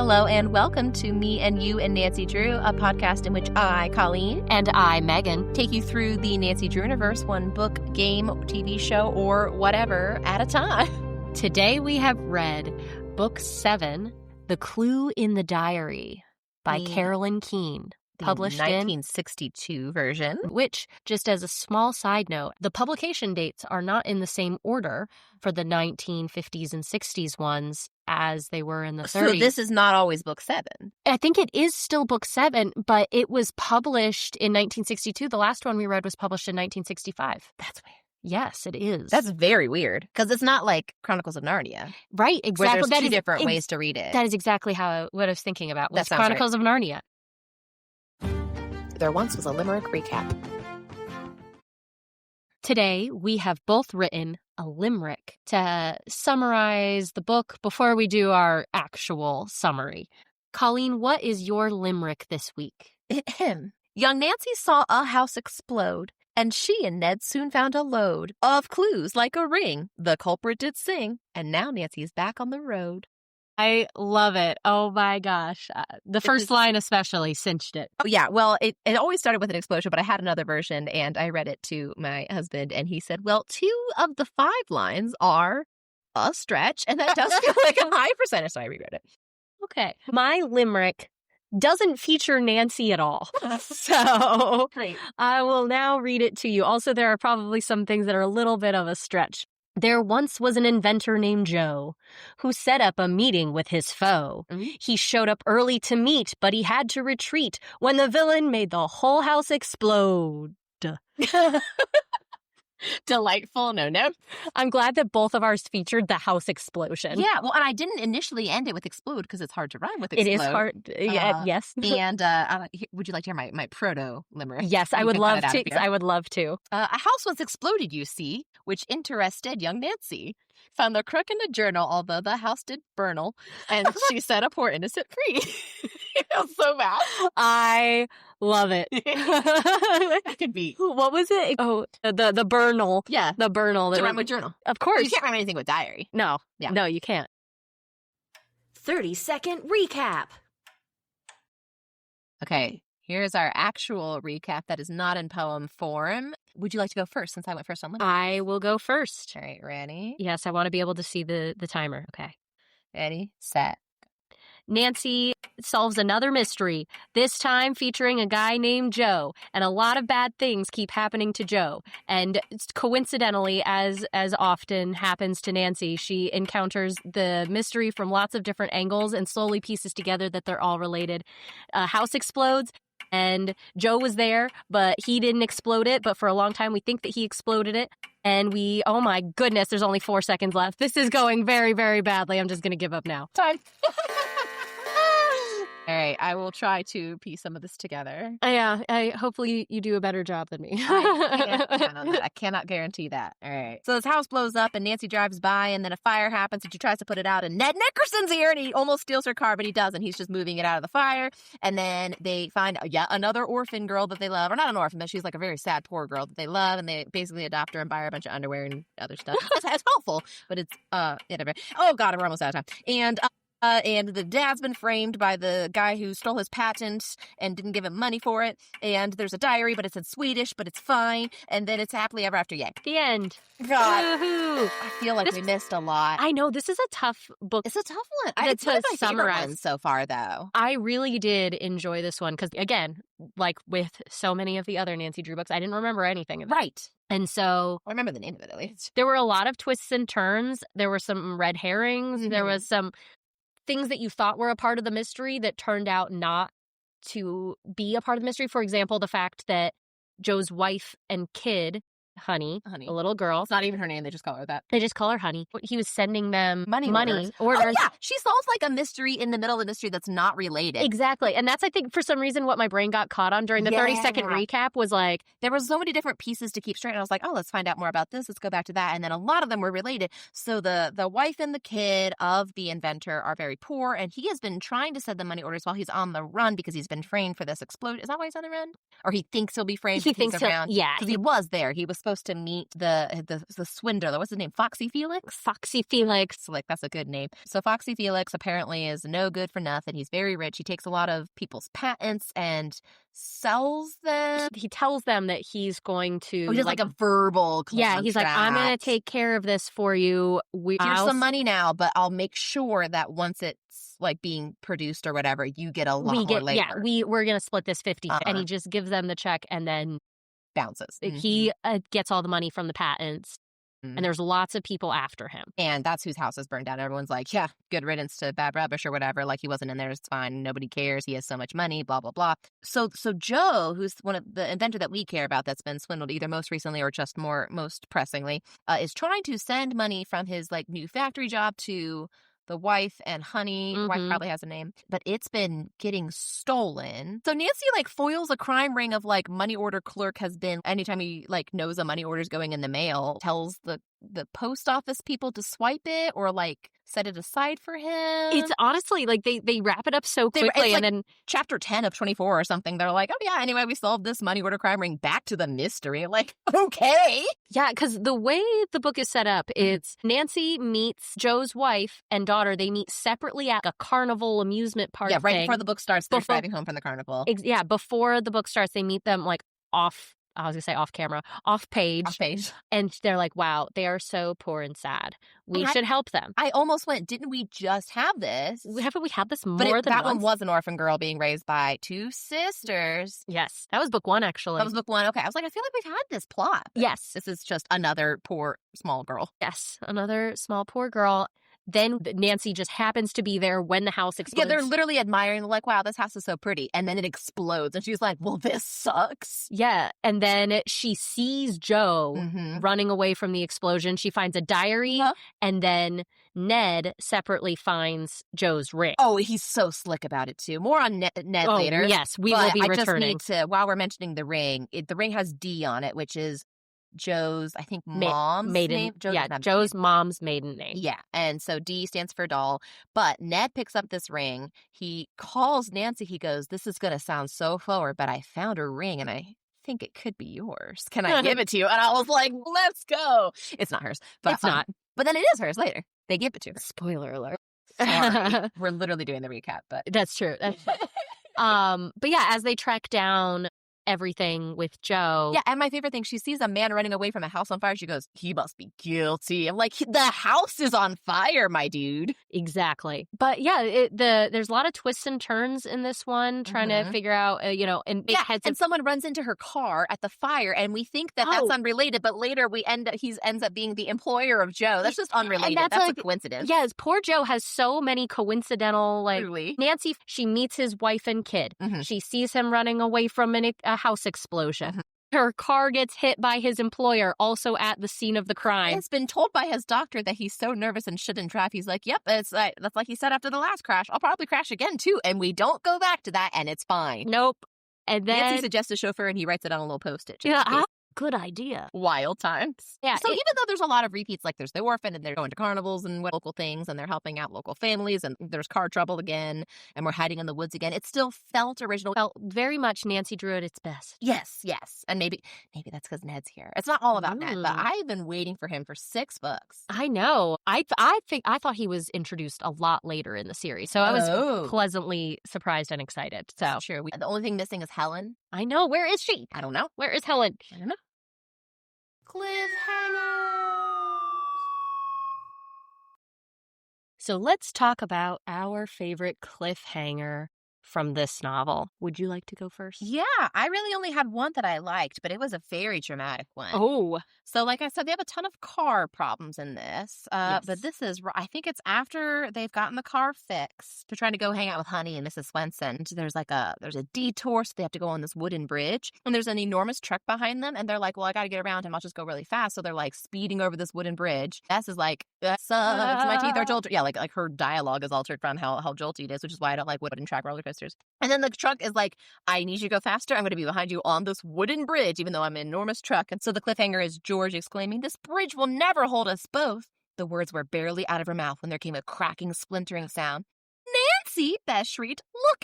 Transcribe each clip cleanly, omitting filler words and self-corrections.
Hello and welcome to Me and You and Nancy Drew, a podcast in which I, Colleen, and I, Megan, take you through the Nancy Drew universe, one book, game, TV show, or whatever at a time. Today we have read Book 7, The Clue in the Diary by Carolyn Keene. Published in 1962 version. Which, just as a small side note, the publication dates are not in the same order for the 1950s and 60s ones as they were in the 30s. So this is not always book 7. I think it is still book 7, but it was published in 1962. The last one we read was published in 1965. That's weird. Yes, it is. That's very weird because it's not like Chronicles of Narnia. Right, exactly. Where there's two different ways to read it. That is exactly what I was thinking about. Was That sounds Chronicles of Narnia. There once was a limerick recap. Today, we have both written a limerick to summarize the book before we do our actual summary. Colleen, what is your limerick this week? Young Nancy saw a house explode, and she and Ned soon found a load of clues like a ring. The culprit did sing, and now Nancy's back on the road. I love it. Oh my gosh. The first line especially cinched it. Oh, yeah. Well, it always started with an explosion, but I had another version and I read it to my husband and he said, well, 2 of the 5 lines are a stretch and that does feel like a high percentage. So I reread it. Okay. My limerick doesn't feature Nancy at all. So I will now read it to you. Also, there are probably some things that are a little bit of a stretch. There once was an inventor named Joe who set up a meeting with his foe. Mm-hmm. He showed up early to meet, but he had to retreat when the villain made the whole house explode. Delightful. No. I'm glad that both of ours featured the house explosion. Yeah, well, and I didn't initially end it with explode because it's hard to rhyme with explode. It is hard. Yes. And would you like to hear my proto limerick? Yes, I would love to. I would love to. A house once exploded, you see, which interested young Nancy. Found the crook in the journal, although the house did burnal, and she set a poor innocent free. It feels so bad. I love it. That could be. What was it? Oh, the burnal. Yeah. The burnal. To rhyme with journal. Of course. You can't rhyme anything with diary. No. Yeah. No, you can't. 30-second recap. Okay. Here's our actual recap that is not in poem form. Would you like to go first since I went first on limerick? I will go first. All right, ready? Yes, I want to be able to see the timer. Okay. Ready, set. Nancy solves another mystery, this time featuring a guy named Joe, and a lot of bad things keep happening to Joe. And coincidentally, as often happens to Nancy, she encounters the mystery from lots of different angles and slowly pieces together that they're all related. A house explodes. And Joe was there, but he didn't explode it. But for a long time, we think that he exploded it. And oh my goodness, there's only 4 seconds left. This is going very, very badly. I'm just going to give up now. Time. All right, I will try to piece some of this together. Yeah, hopefully you do a better job than me. I cannot guarantee that. All right. So this house blows up and Nancy drives by and then a fire happens and she tries to put it out and Ned Nickerson's here and he almost steals her car, but he doesn't. He's just moving it out of the fire. And then they find yet another orphan girl that they love. Or not an orphan, but she's like a very sad, poor girl that they love. And they basically adopt her and buy her a bunch of underwear and other stuff. It's helpful, but it's, oh God, we're almost out of time. And the dad's been framed by the guy who stole his patent and didn't give him money for it. And there's a diary, but it's in Swedish, but it's fine. And then it's happily ever after. Yay. The end. God. Woo-hoo. I feel like we missed a lot. I know. This is a tough book. It's a tough one. It's one of my summarize favorite ones so far, though. I really did enjoy this one because, again, like with so many of the other Nancy Drew books, I didn't remember anything of it. Right. And so I remember the name of it, at least. There were a lot of twists and turns. There were some red herrings. Mm-hmm. There was some things that you thought were a part of the mystery that turned out not to be a part of the mystery. For example, the fact that Joe's wife and kid, Honey, a little girl. It's not even her name. They just call her that. They just call her Honey. He was sending them money orders. Oh, yeah. She solves like a mystery in the middle of the mystery that's not related. Exactly. And that's, I think, for some reason, what my brain got caught on during the 30-second recap was like, there were so many different pieces to keep straight. And I was like, oh, let's find out more about this. Let's go back to that. And then a lot of them were related. So the wife and the kid of the inventor are very poor. And he has been trying to send them money orders while he's on the run because he's been framed for this explosion. Is that why he's on the run? Or he thinks he'll be framed? He thinks around? Yeah. Because he was there. He was supposed to meet the swindler. What's his name? Foxy Felix? Foxy Felix. Like, that's a good name. So Foxy Felix apparently is no good for nothing. He's very rich. He takes a lot of people's patents and sells them. He tells them that he's going to... He does like a verbal contract. Yeah, he's like, I'm going to take care of this for you. Here's some money now, but I'll make sure that once it's like being produced or whatever, you get a lot more later. Yeah, we're going to split this 50. And he just gives them the check and then bounces. He gets all the money from the patents. And there's lots of people after him. And that's whose house is burned down. Everyone's like, yeah, good riddance to bad rubbish or whatever. Like, he wasn't in there. It's fine. Nobody cares. He has so much money, blah, blah, blah. So Joe, who's one of the inventor that we care about that's been swindled either most recently or just most pressingly, is trying to send money from his like new factory job to the wife and honey. The wife probably has a name, but it's been getting stolen. So Nancy like foils a crime ring of like money order clerk has been, anytime he like knows a money order's going in the mail, tells the post office people to swipe it or like set it aside for him. It's honestly like they wrap it up so quickly, and then chapter 10 of 24 or something, they're like, oh yeah, anyway, we solved this money order crime ring, back to the mystery. Like, okay. Yeah, because the way the book is set up, it's Nancy meets Joe's wife and daughter. They meet separately at a carnival amusement park. Yeah, right thing. Before the book starts, they're driving home from the carnival. Yeah, before the book starts, they meet them like off camera, off page. And they're like, wow, they are so poor and sad. We should help them. I almost went, didn't we just have this? Haven't we had this more than that once? one was an orphan girl being raised by two sisters. Yes. That was book one, actually. That was book one. Okay. I was like, I feel like we've had this plot. Yes. This is just another poor, small girl. Yes. Another small, poor girl. Then Nancy just happens to be there when the house explodes. Yeah, they're literally admiring, like, wow, this house is so pretty. And then it explodes. And she's like, well, this sucks. Yeah. And then she sees Joe running away from the explosion. She finds a diary. And then Ned separately finds Joe's ring. Oh, he's so slick about it, too. More on Ned later. Yes, we will be returning. I just need to, while we're mentioning the ring has D on it, which is Joe's, I think, mom's name. Joe's mom's maiden name. Yeah, and so D stands for doll. But Ned picks up this ring. He calls Nancy. He goes, this is going to sound so forward, but I found a ring, and I think it could be yours. Can I give it to you? And I was like, let's go. It's not hers. But, it's not. But then it is hers later. They give it to her. Spoiler alert. Sorry. We're literally doing the recap, but... That's true. But yeah, as they track down everything with Joe. Yeah, and my favorite thing, she sees a man running away from a house on fire. She goes, he must be guilty. I'm like, the house is on fire, my dude. Exactly. But yeah, there's a lot of twists and turns in this one, trying to figure out, and make heads. And someone runs into her car at the fire, and we think that that's unrelated, but later he ends up being the employer of Joe. That's just unrelated. That's like, a coincidence. Yes, poor Joe has so many coincidental, like, truly. Nancy, she meets his wife and kid. She sees him running away from a house explosion. Her car gets hit by his employer, also at the scene of the crime. It's been told by his doctor that he's so nervous and shouldn't drive. He's like, yep, that's like he said after the last crash. I'll probably crash again, too. And we don't go back to that, and it's fine. Nope. And then Nancy suggests a chauffeur, and he writes it on a little Post-it. Yeah, good idea. Wild times. Yeah. So even though there's a lot of repeats, like there's the orphan and they're going to carnivals and local things and they're helping out local families and there's car trouble again and we're hiding in the woods again, it still felt original. Felt very much Nancy Drew at its best. Yes. And maybe that's because Ned's here. It's not all about Ned, but I've been waiting for him for 6 books. I know. I thought he was introduced a lot later in the series, so I was pleasantly surprised and excited. So sure. The only thing missing is Helen. I know. Where is she? I don't know. Where is Helen? I don't know. Cliffhanger. So let's talk about our favorite cliffhanger from this novel. Would you like to go first? Yeah, I really only had one that I liked, but it was a very dramatic one. Oh. So like I said, they have a ton of car problems in this. Yes. But this is, I think it's after they've gotten the car fixed. They're trying to go hang out with Honey and Mrs. Swenson. There's a detour, so they have to go on this wooden bridge. And there's an enormous truck behind them. And they're like, well, I got to get around him. I'll just go really fast. So they're like speeding over this wooden bridge. Tess is like, sucks. My teeth are jolted. Yeah, like her dialogue is altered from how jolty it is, which is why I don't like wooden track roller coasters. And then the truck is like, I need you to go faster. I'm going to be behind you on this wooden bridge, even though I'm an enormous truck. And so the cliffhanger is George exclaiming, this bridge will never hold us both. The words were barely out of her mouth when there came a cracking, splintering sound. Nancy, Beth shrieked, look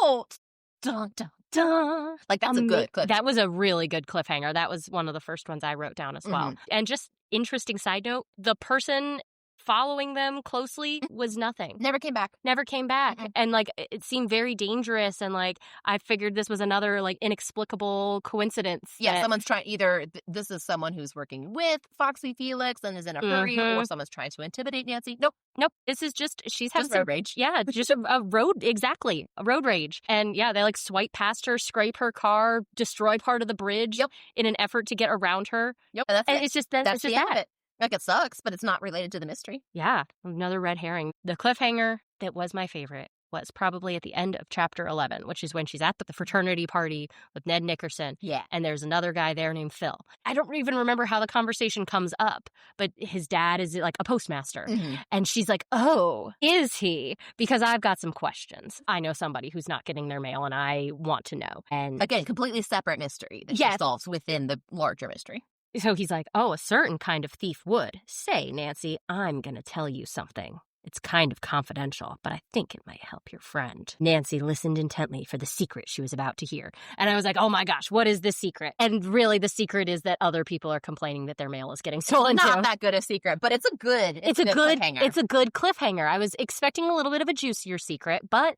out! Dun, dun, Dun. Like, that's a good cliff. That was a really good cliffhanger. That was one of the first ones I wrote down as well. And just interesting side note, the person following them closely was nothing. Never came back. And like, it seemed very dangerous. And like, I figured this was another like inexplicable coincidence. Yeah, someone's trying, either this is someone who's working with Foxy Felix and is in a hurry, or someone's trying to intimidate Nancy. Nope. This is just, she's having road rage. Yeah, just a road rage. And yeah, they like swipe past her, scrape her car, destroy part of the bridge in an effort to get around her. Yep. And it's just that's just the end of it. Like, it sucks, but it's not related to the mystery. Yeah, another red herring. The cliffhanger that was my favorite was probably at the end of chapter 11, which is when she's at the fraternity party with Ned Nickerson. Yeah. And there's another guy there named Phil. I don't even remember how the conversation comes up, but his dad is like a postmaster. And she's like, oh, is he? Because I've got some questions. I know somebody who's not getting their mail, and I want to know. And again, completely separate mystery that she solves within the larger mystery. So he's like, oh, a certain kind of thief would. Say, Nancy, I'm going to tell you something. It's kind of confidential, but I think it might help your friend. Nancy listened intently for the secret she was about to hear. And I was like, oh my gosh, what is the secret? And really, the secret is that other people are complaining that their mail is getting stolen too. Not that good a secret, but it's a good cliffhanger. It's a good cliffhanger. I was expecting a little bit of a juicier secret, but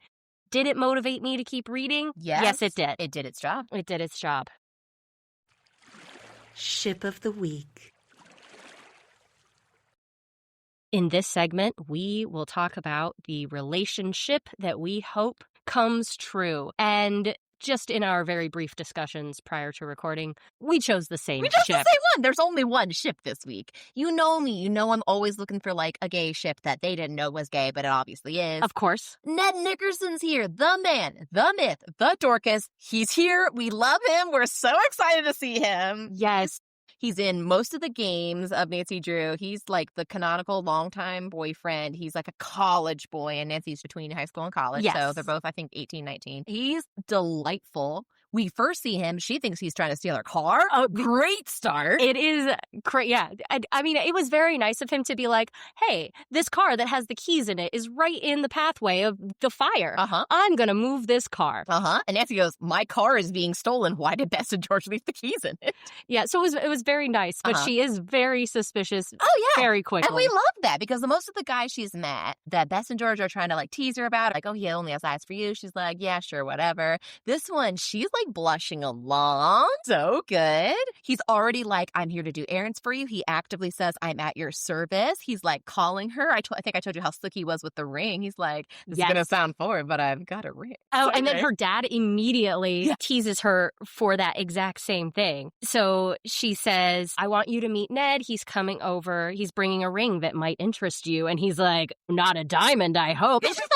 did it motivate me to keep reading? Yes, it did. It did its job. It did its job. Ship of the Week. In this segment, we will talk about the relationship that we hope comes true. And just in our very brief discussions prior to recording, we chose the same ship. The same one. There's only one ship this week. You know me. You know I'm always looking for like a gay ship that they didn't know was gay, but it obviously is. Of course. Ned Nickerson's here. The man, the myth, the Dorcas. He's here. We love him. We're so excited to see him. Yes. He's in most of the games of Nancy Drew. He's like the canonical longtime boyfriend. He's like a college boy, and Nancy's between high school and college. Yes. So they're both, I think, 18, 19. He's delightful. We first see him. She thinks he's trying to steal her car. Oh, great start. It is great. Yeah. I mean, it was very nice of him to be like, hey, this car that has the keys in it is right in the pathway of the fire. I'm going to move this car. And Nancy goes, my car is being stolen. Why did Bess and George leave the keys in it? Yeah. So it was very nice, but she is very suspicious. Oh, yeah. Very quickly. And we love that because most of the guys she's met that Bess and George are trying to like tease her about, like, oh, he only has eyes for you. She's like, yeah, sure, whatever. This one, she's like blushing along. So good. He's already like, I'm here to do errands for you. He actively says, I'm at your service. He's like calling her. I think I told you how slick he was with the ring. He's like, this is going to sound forward, but I've got a ring. Oh, and then her dad immediately teases her for that exact same thing. So she says, I want you to meet Ned. He's coming over. He's bringing a ring that might interest you. And he's like, not a diamond, I hope. It's just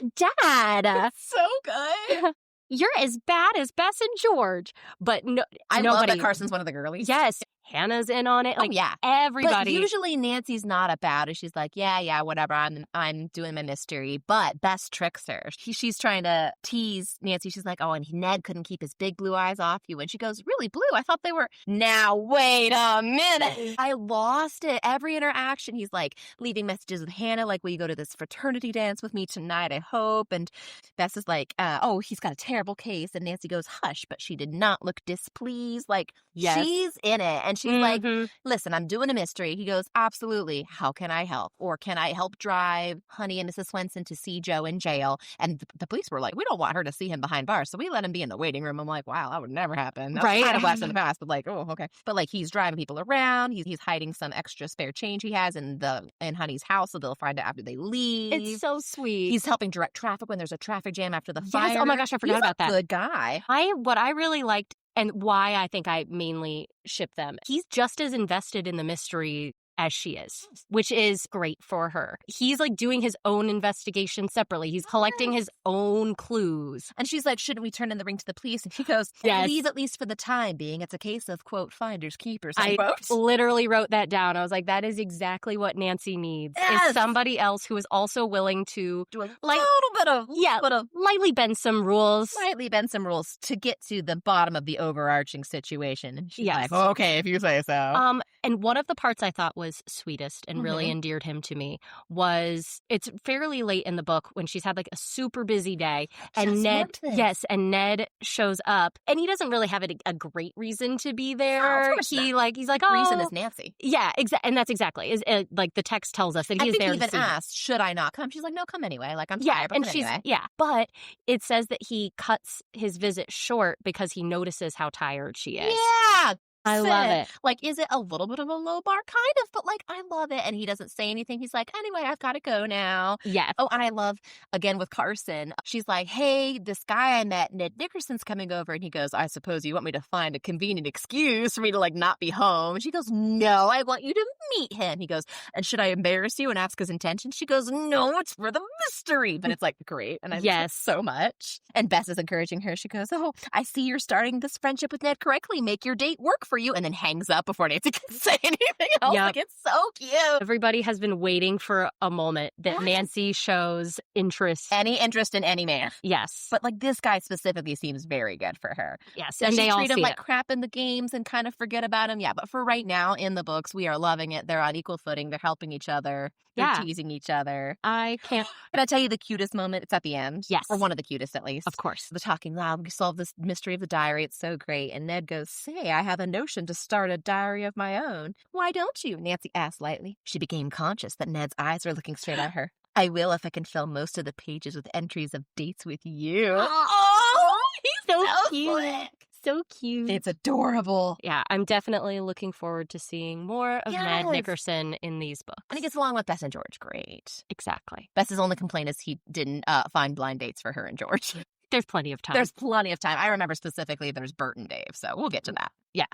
like, Dad. It's so good. You're as bad as Bess and George. But I love that Carson's one of the girlies. Yes. Hannah's in on it. Like, everybody. But usually Nancy's not about it. She's like, yeah, whatever. I'm doing my mystery. But Bess tricks her. She's trying to tease Nancy. She's like, oh, and Ned couldn't keep his big blue eyes off you. And she goes, really blue? I thought they were. Now, wait a minute. I lost it. Every interaction, he's like leaving messages with Hannah, like, will you go to this fraternity dance with me tonight, I hope? And Bess is like, oh, he's got a terrible case. And Nancy goes, hush. But she did not look displeased. Like, she's in it. And she's like, listen, I'm doing a mystery. He goes, absolutely. How can I help? Or can I help drive Honey and Mrs. Swenson to see Joe in jail? And the police were like, we don't want her to see him behind bars. So we let him be in the waiting room. I'm like, wow, that would never happen. That's kind of blast in the past, but like, oh, okay. But like, he's driving people around. He's hiding some extra spare change he has in Honey's house, so they'll find it after they leave. It's so sweet. He's helping direct traffic when there's a traffic jam after the fire. Yes. Oh my gosh, I forgot about that. Good guy. What I really liked, and why I think I mainly ship them, he's just as invested in the mystery as she is, which is great for her. He's like doing his own investigation separately. He's collecting his own clues. And she's like, shouldn't we turn in the ring to the police? And he goes, leave at least for the time being. It's a case of, quote, finders keepers. I literally wrote that down. I was like, that is exactly what Nancy needs. Is somebody else who is also willing to do a little bit of lightly bend some rules. Lightly bend some rules to get to the bottom of the overarching situation. And she's like, okay, if you say so. And one of the parts I thought was was sweetest and really endeared him to me was it's fairly late in the book when she's had like a super busy day and Ned shows up and he doesn't really have a great reason to be there. Of course he's like, the reason is Nancy. Yeah, exactly. And that's exactly like the text tells us that he's there. I think he even asked, should I not come? She's like, no, come anyway. Like, I'm tired, but anyway. But it says that he cuts his visit short because he notices how tired she is. Yeah. I love it. Like, is it a little bit of a low bar? Kind of, but like, I love it. And he doesn't say anything. He's like, anyway, I've got to go now. Yeah. Oh, and I love, again, with Carson, she's like, hey, this guy I met, Ned Nickerson's coming over. And he goes, I suppose you want me to find a convenient excuse for me to like not be home. And she goes, no, I want you to meet him. He goes, and should I embarrass you and ask his intention? She goes, no, it's for the mystery. But it's like, great. And I love it so much. And Bess is encouraging her. She goes, oh, I see you're starting this friendship with Ned correctly. Make your date work for you. And then hangs up before Nancy can say anything else. Yep. Like, it's so cute. Everybody has been waiting for a moment that Nancy shows interest. Any interest in any man. Yes. But like this guy specifically seems very good for her. Yes. Does And she they all treat him see like it. crap in the games and kind of forget about him? Yeah. But for right now in the books, we are loving it. They're on equal footing. They're helping each other. They're teasing each other. I can't. Can I tell you the cutest moment? It's at the end. Yes. Or one of the cutest, at least. Of course. The talking loud. We solve this mystery of the diary. It's so great. And Ned goes, say, I have a notion to start a diary of my own. Why don't you? Nancy asked lightly. She became conscious that Ned's eyes were looking straight at her. I will if I can fill most of the pages with entries of dates with you. Oh, he's so cute. Slick. So cute. It's adorable. Yeah, I'm definitely looking forward to seeing more of Ned Nickerson in these books. And he gets along with Bess and George great. Exactly. Bess's only complaint is he didn't find blind dates for her and George. There's plenty of time. There's plenty of time. I remember specifically there's Bert and Dave, so we'll get to that. Yeah.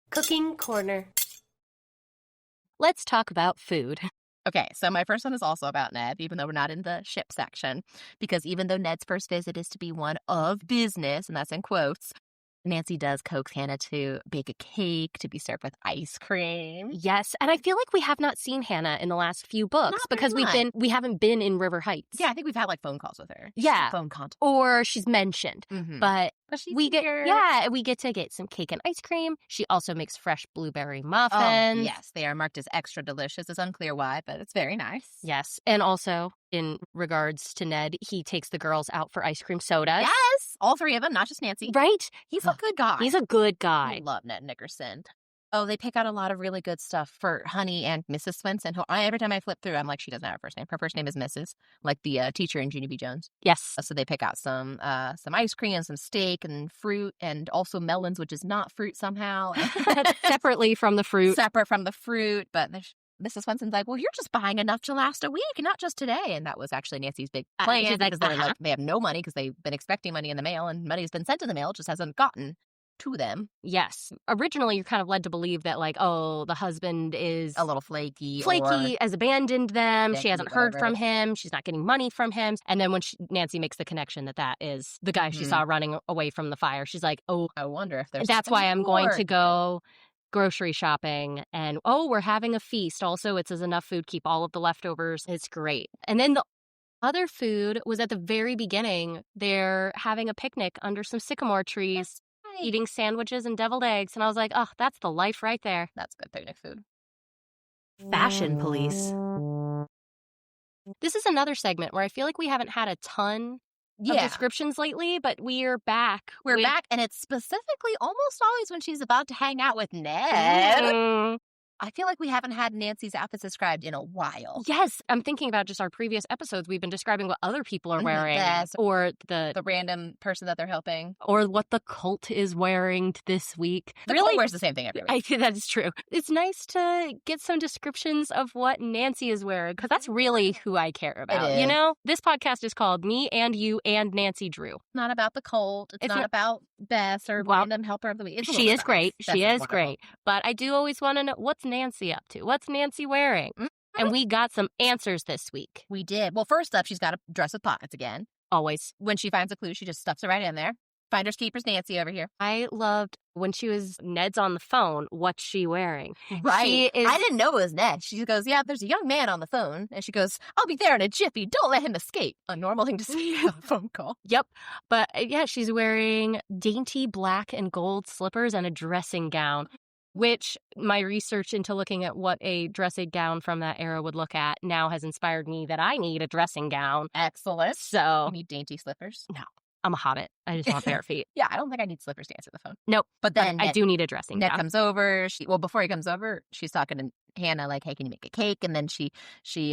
Cooking Corner. Let's talk about food. Okay, so my first one is also about Ned, even though we're not in the ship section, because even though Ned's first visit is to be one of business, and that's in quotes, Nancy does coax Hannah to bake a cake to be served with ice cream. Yes, and I feel like we have not seen Hannah in the last few books because we haven't been in River Heights. Yeah, I think we've had like phone calls with her. Yeah, phone contact, or she's mentioned, but we get to get some cake and ice cream. She also makes fresh blueberry muffins. Oh, yes, they are marked as extra delicious. It's unclear why, but it's very nice. Yes, and also in regards to Ned, he takes the girls out for ice cream sodas. Yes, all three of them, not just Nancy. Right? He's a good guy. He's a good guy. I love Ned Nickerson. Oh, they pick out a lot of really good stuff for Honey and Mrs. Swenson. Every time I flip through, I'm like, she doesn't have her first name. Her first name is Mrs., like the teacher in Junie B. Jones. Yes. So they pick out some ice cream and some steak and fruit and also melons, which is not fruit somehow. Separately from the fruit. Separate from the fruit, but Mrs. Swenson's like, well, you're just buying enough to last a week, not just today. And that was actually Nancy's big plan. She's like, because they're like, they have no money because they've been expecting money in the mail and money's been sent in the mail, it just hasn't gotten to them. Yes. Originally, you're kind of led to believe that, like, oh, the husband is a little flaky, has abandoned them. She hasn't heard from him. She's not getting money from him. And then when Nancy makes the connection that is the guy she saw running away from the fire, she's like, oh, I wonder if there's that's why I'm going to go grocery shopping, and we're having a feast. Also, it says enough food, keep all of the leftovers. It's great. And then the other food was at the very beginning. They're having a picnic under some sycamore trees, eating sandwiches and deviled eggs. And I was like, oh, that's the life right there. That's good picnic food. Fashion police. This is another segment where I feel like we haven't had a ton of descriptions lately, but we're back. We're back, and it's specifically almost always when she's about to hang out with Ned. I feel like we haven't had Nancy's outfits described in a while. Yes. I'm thinking about just our previous episodes. We've been describing what other people are wearing. Yes. Or the random person that they're helping. Or what the cult is wearing this week. The cult wears the same thing every week. I think that is true. It's nice to get some descriptions of what Nancy is wearing, because that's really who I care about. You know? This podcast is called Me and You and Nancy Drew. Not about the cult. It's not about Bess or random helper of the week. She is great. She is great. But I do always want to know, what's Nancy up to? What's Nancy wearing? Mm-hmm. And we got some answers this week. We did. Well, first up, she's got a dress with pockets again. Always. When she finds a clue, she just stuffs it right in there. Finders keepers Nancy over here. I loved when she was Ned's on the phone, what's she wearing? Right. I didn't know it was Ned. She goes, yeah, there's a young man on the phone. And she goes, I'll be there in a jiffy. Don't let him escape. A normal thing to say on a phone call. Yep. But yeah, she's wearing dainty black and gold slippers and a dressing gown. which my research into looking at what a dressing gown from that era would look at now has inspired me that I need a dressing gown. Excellent. So You need dainty slippers? no, I'm a hobbit. I just want bare feet. Yeah, I don't think I need slippers to answer the phone. Nope. But then I do need a dressing Ned gown. comes over. Before he comes over, she's talking to Hannah like, hey, can you make a cake? And then she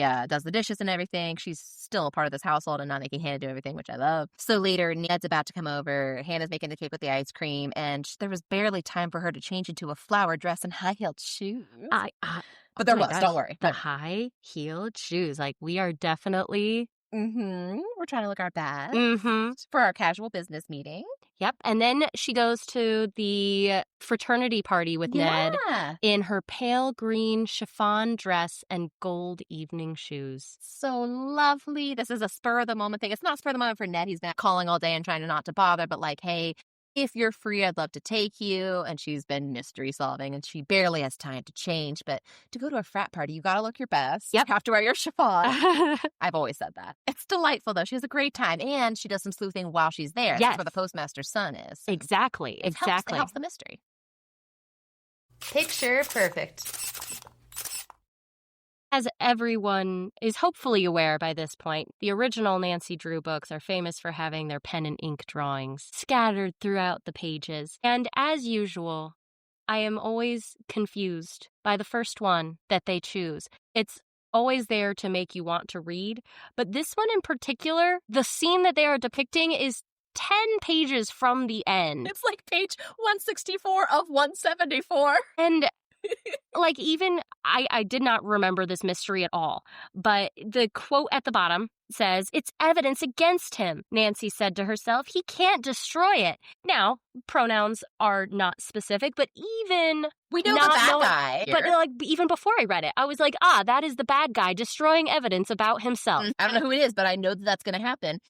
does the dishes and everything. She's still a part of this household and not making Hannah do everything, which I love. So later, Ned's about to come over. Hannah's making the cake with the ice cream, and there was barely time for her to change into a flower dress and high-heeled shoes. But there was, don't worry. The high-heeled shoes. Like, we are definitely... We're trying to look our best Mm-hmm. for our casual business meeting. Yep. And then she goes to the fraternity party with Ned in her pale green chiffon dress and gold evening shoes. So lovely. This is a spur of the moment thing. It's not spur of the moment for Ned. He's been calling all day and trying not to bother, but like, hey, if you're free, I'd love to take you. And she's been mystery solving and she barely has time to change. But to go to a frat party, you got to look your best. Yep. You have to wear your chiffon. I've always said that. It's delightful, though. She has a great time. And she does some sleuthing while she's there. Yes. That's where the postmaster's son is. Exactly. It helps the mystery. Picture perfect. As everyone is hopefully aware by this point, the original Nancy Drew books are famous for having their pen and ink drawings scattered throughout the pages. And as usual, I am always confused by the first one that they choose. It's always there to make you want to read. But this one in particular, the scene that they are depicting is 10 pages from the end. It's like page 164 of 174. And like, even I did not remember this mystery at all, but the quote at the bottom says, "It's evidence against him," Nancy said to herself. "He can't destroy it." Now, pronouns are not specific, but even we know the bad guy. But like, even before I read it, I was like, that is the bad guy destroying evidence about himself. I don't know who it is, but I know that that's going to happen.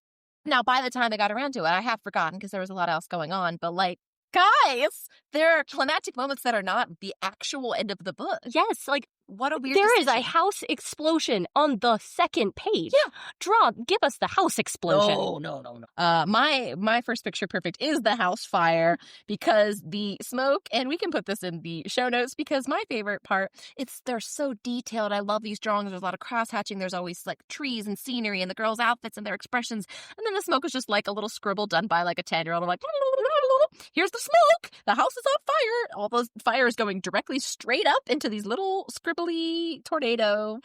Now, by the time I got around to it, I have forgotten because there was a lot else going on, but like, guys, there are climactic moments that are not the actual end of the book. Yes, like, what a weird There decision. is a house explosion on the second page. Yeah. Give us the house explosion. No. My first picture perfect is the house fire because the smoke, and we can put this in the show notes because my favorite part, they're so detailed. I love these drawings. There's a lot of cross hatching. There's always like trees and scenery and the girls' outfits and their expressions. And then the smoke is just like a little scribble done by like a 10-year-old. I'm like, here's the smoke. The house is on fire. All those fires going directly straight up into these little scribbly tornado.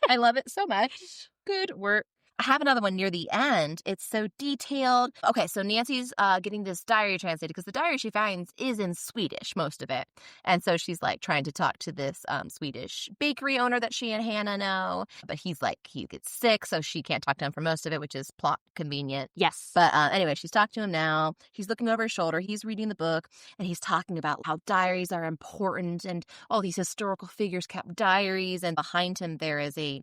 I love it so much. Good work. I have another one near the end. It's so detailed. Okay, so Nancy's getting this diary translated because the diary she finds is in Swedish, most of it. And so she's like trying to talk to this Swedish bakery owner that she and Hannah know. But he's like, he gets sick, so she can't talk to him for most of it, which is plot convenient. Yes. But anyway, she's talking to him now. He's looking over his shoulder. He's reading the book, and he's talking about how diaries are important and all these historical figures kept diaries. And behind him, there is a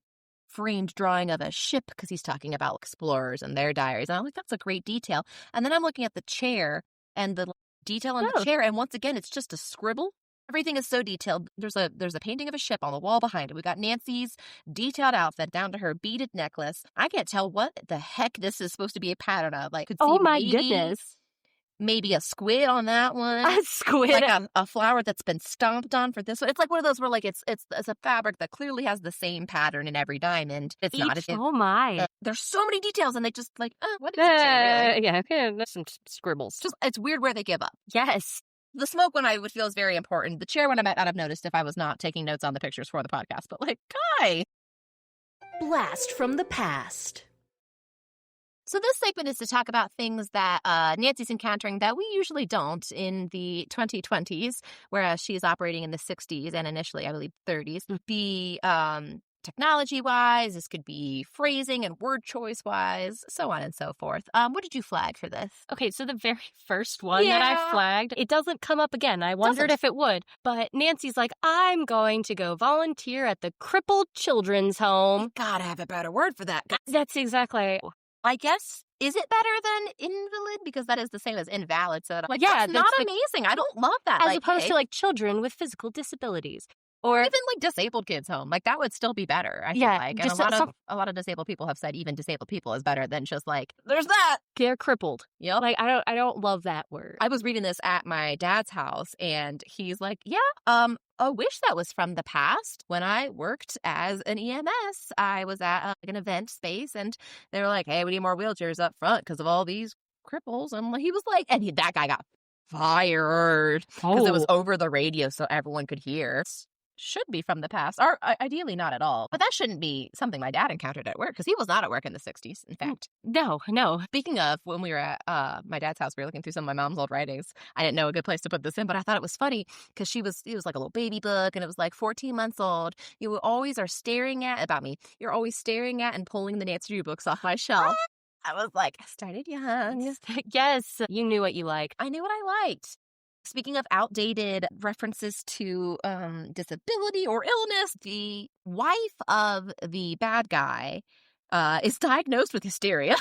framed drawing of a ship because he's talking about explorers and their diaries. And I'm like, that's a great detail. And then I'm looking at the chair and the detail on the chair. And once again, it's just a scribble. Everything is so detailed. There's a painting of a ship on the wall behind it. We got Nancy's detailed outfit down to her beaded necklace. I can't tell what the heck this is supposed to be a pattern of. Like, could see goodness. Maybe a squid on that one. A squid. Like a flower that's been stomped on for this one. It's like one of those where like it's a fabric that clearly has the same pattern in every diamond. It's not. Oh my. There's so many details and they just like, what is it say, really? Yeah, there's some scribbles. It's weird where they give up. Yes. The smoke one I would feel is very important. The chair one I might not have noticed if I was not taking notes on the pictures for the podcast. But like, guy. Blast from the past. So this segment is to talk about things that Nancy's encountering that we usually don't in the 2020s, whereas she's operating in the 60s and initially, I believe, 30s. Be technology-wise, this could be phrasing and word choice-wise, so on and so forth. What did you flag for this? Okay, so the very first one that I flagged, it doesn't come up again. I wondered if it would. But Nancy's like, I'm going to go volunteer at the crippled children's home. You gotta have a better word for that. That's exactly... I guess, is it better than invalid? Because that is the same as invalid. So, like, yeah, that's not amazing. I don't love that. As opposed to, like, children with physical disabilities. Or even like disabled kids home. Like that would still be better, I feel Yeah, like. And just a lot of disabled people have said even disabled people is better than just like, there's that. they're crippled. Yep. Like I don't love that word. I was reading this at my dad's house and he's like, yeah, I wish that was from the past. When I worked as an EMS, I was at an event space and they were like, hey, we need more wheelchairs up front because of all these cripples. And he was like, and that guy got fired because it was over the radio so everyone could hear. Should be from the past, or ideally not at all. But that shouldn't be something my dad encountered at work because he was not at work in the 60s, in fact. No. Speaking of, when we were at my dad's house, we were looking through some of my mom's old writings. I didn't know a good place to put this in, but I thought it was funny because it was like a little baby book and it was like 14 months old. You always are staring at, about me, you're always staring at and pulling the Nancy Drew books off my shelf. I was like, I started young. Yes, you knew what you liked. I knew what I liked. Speaking of outdated references to disability or illness, the wife of the bad guy is diagnosed with hysteria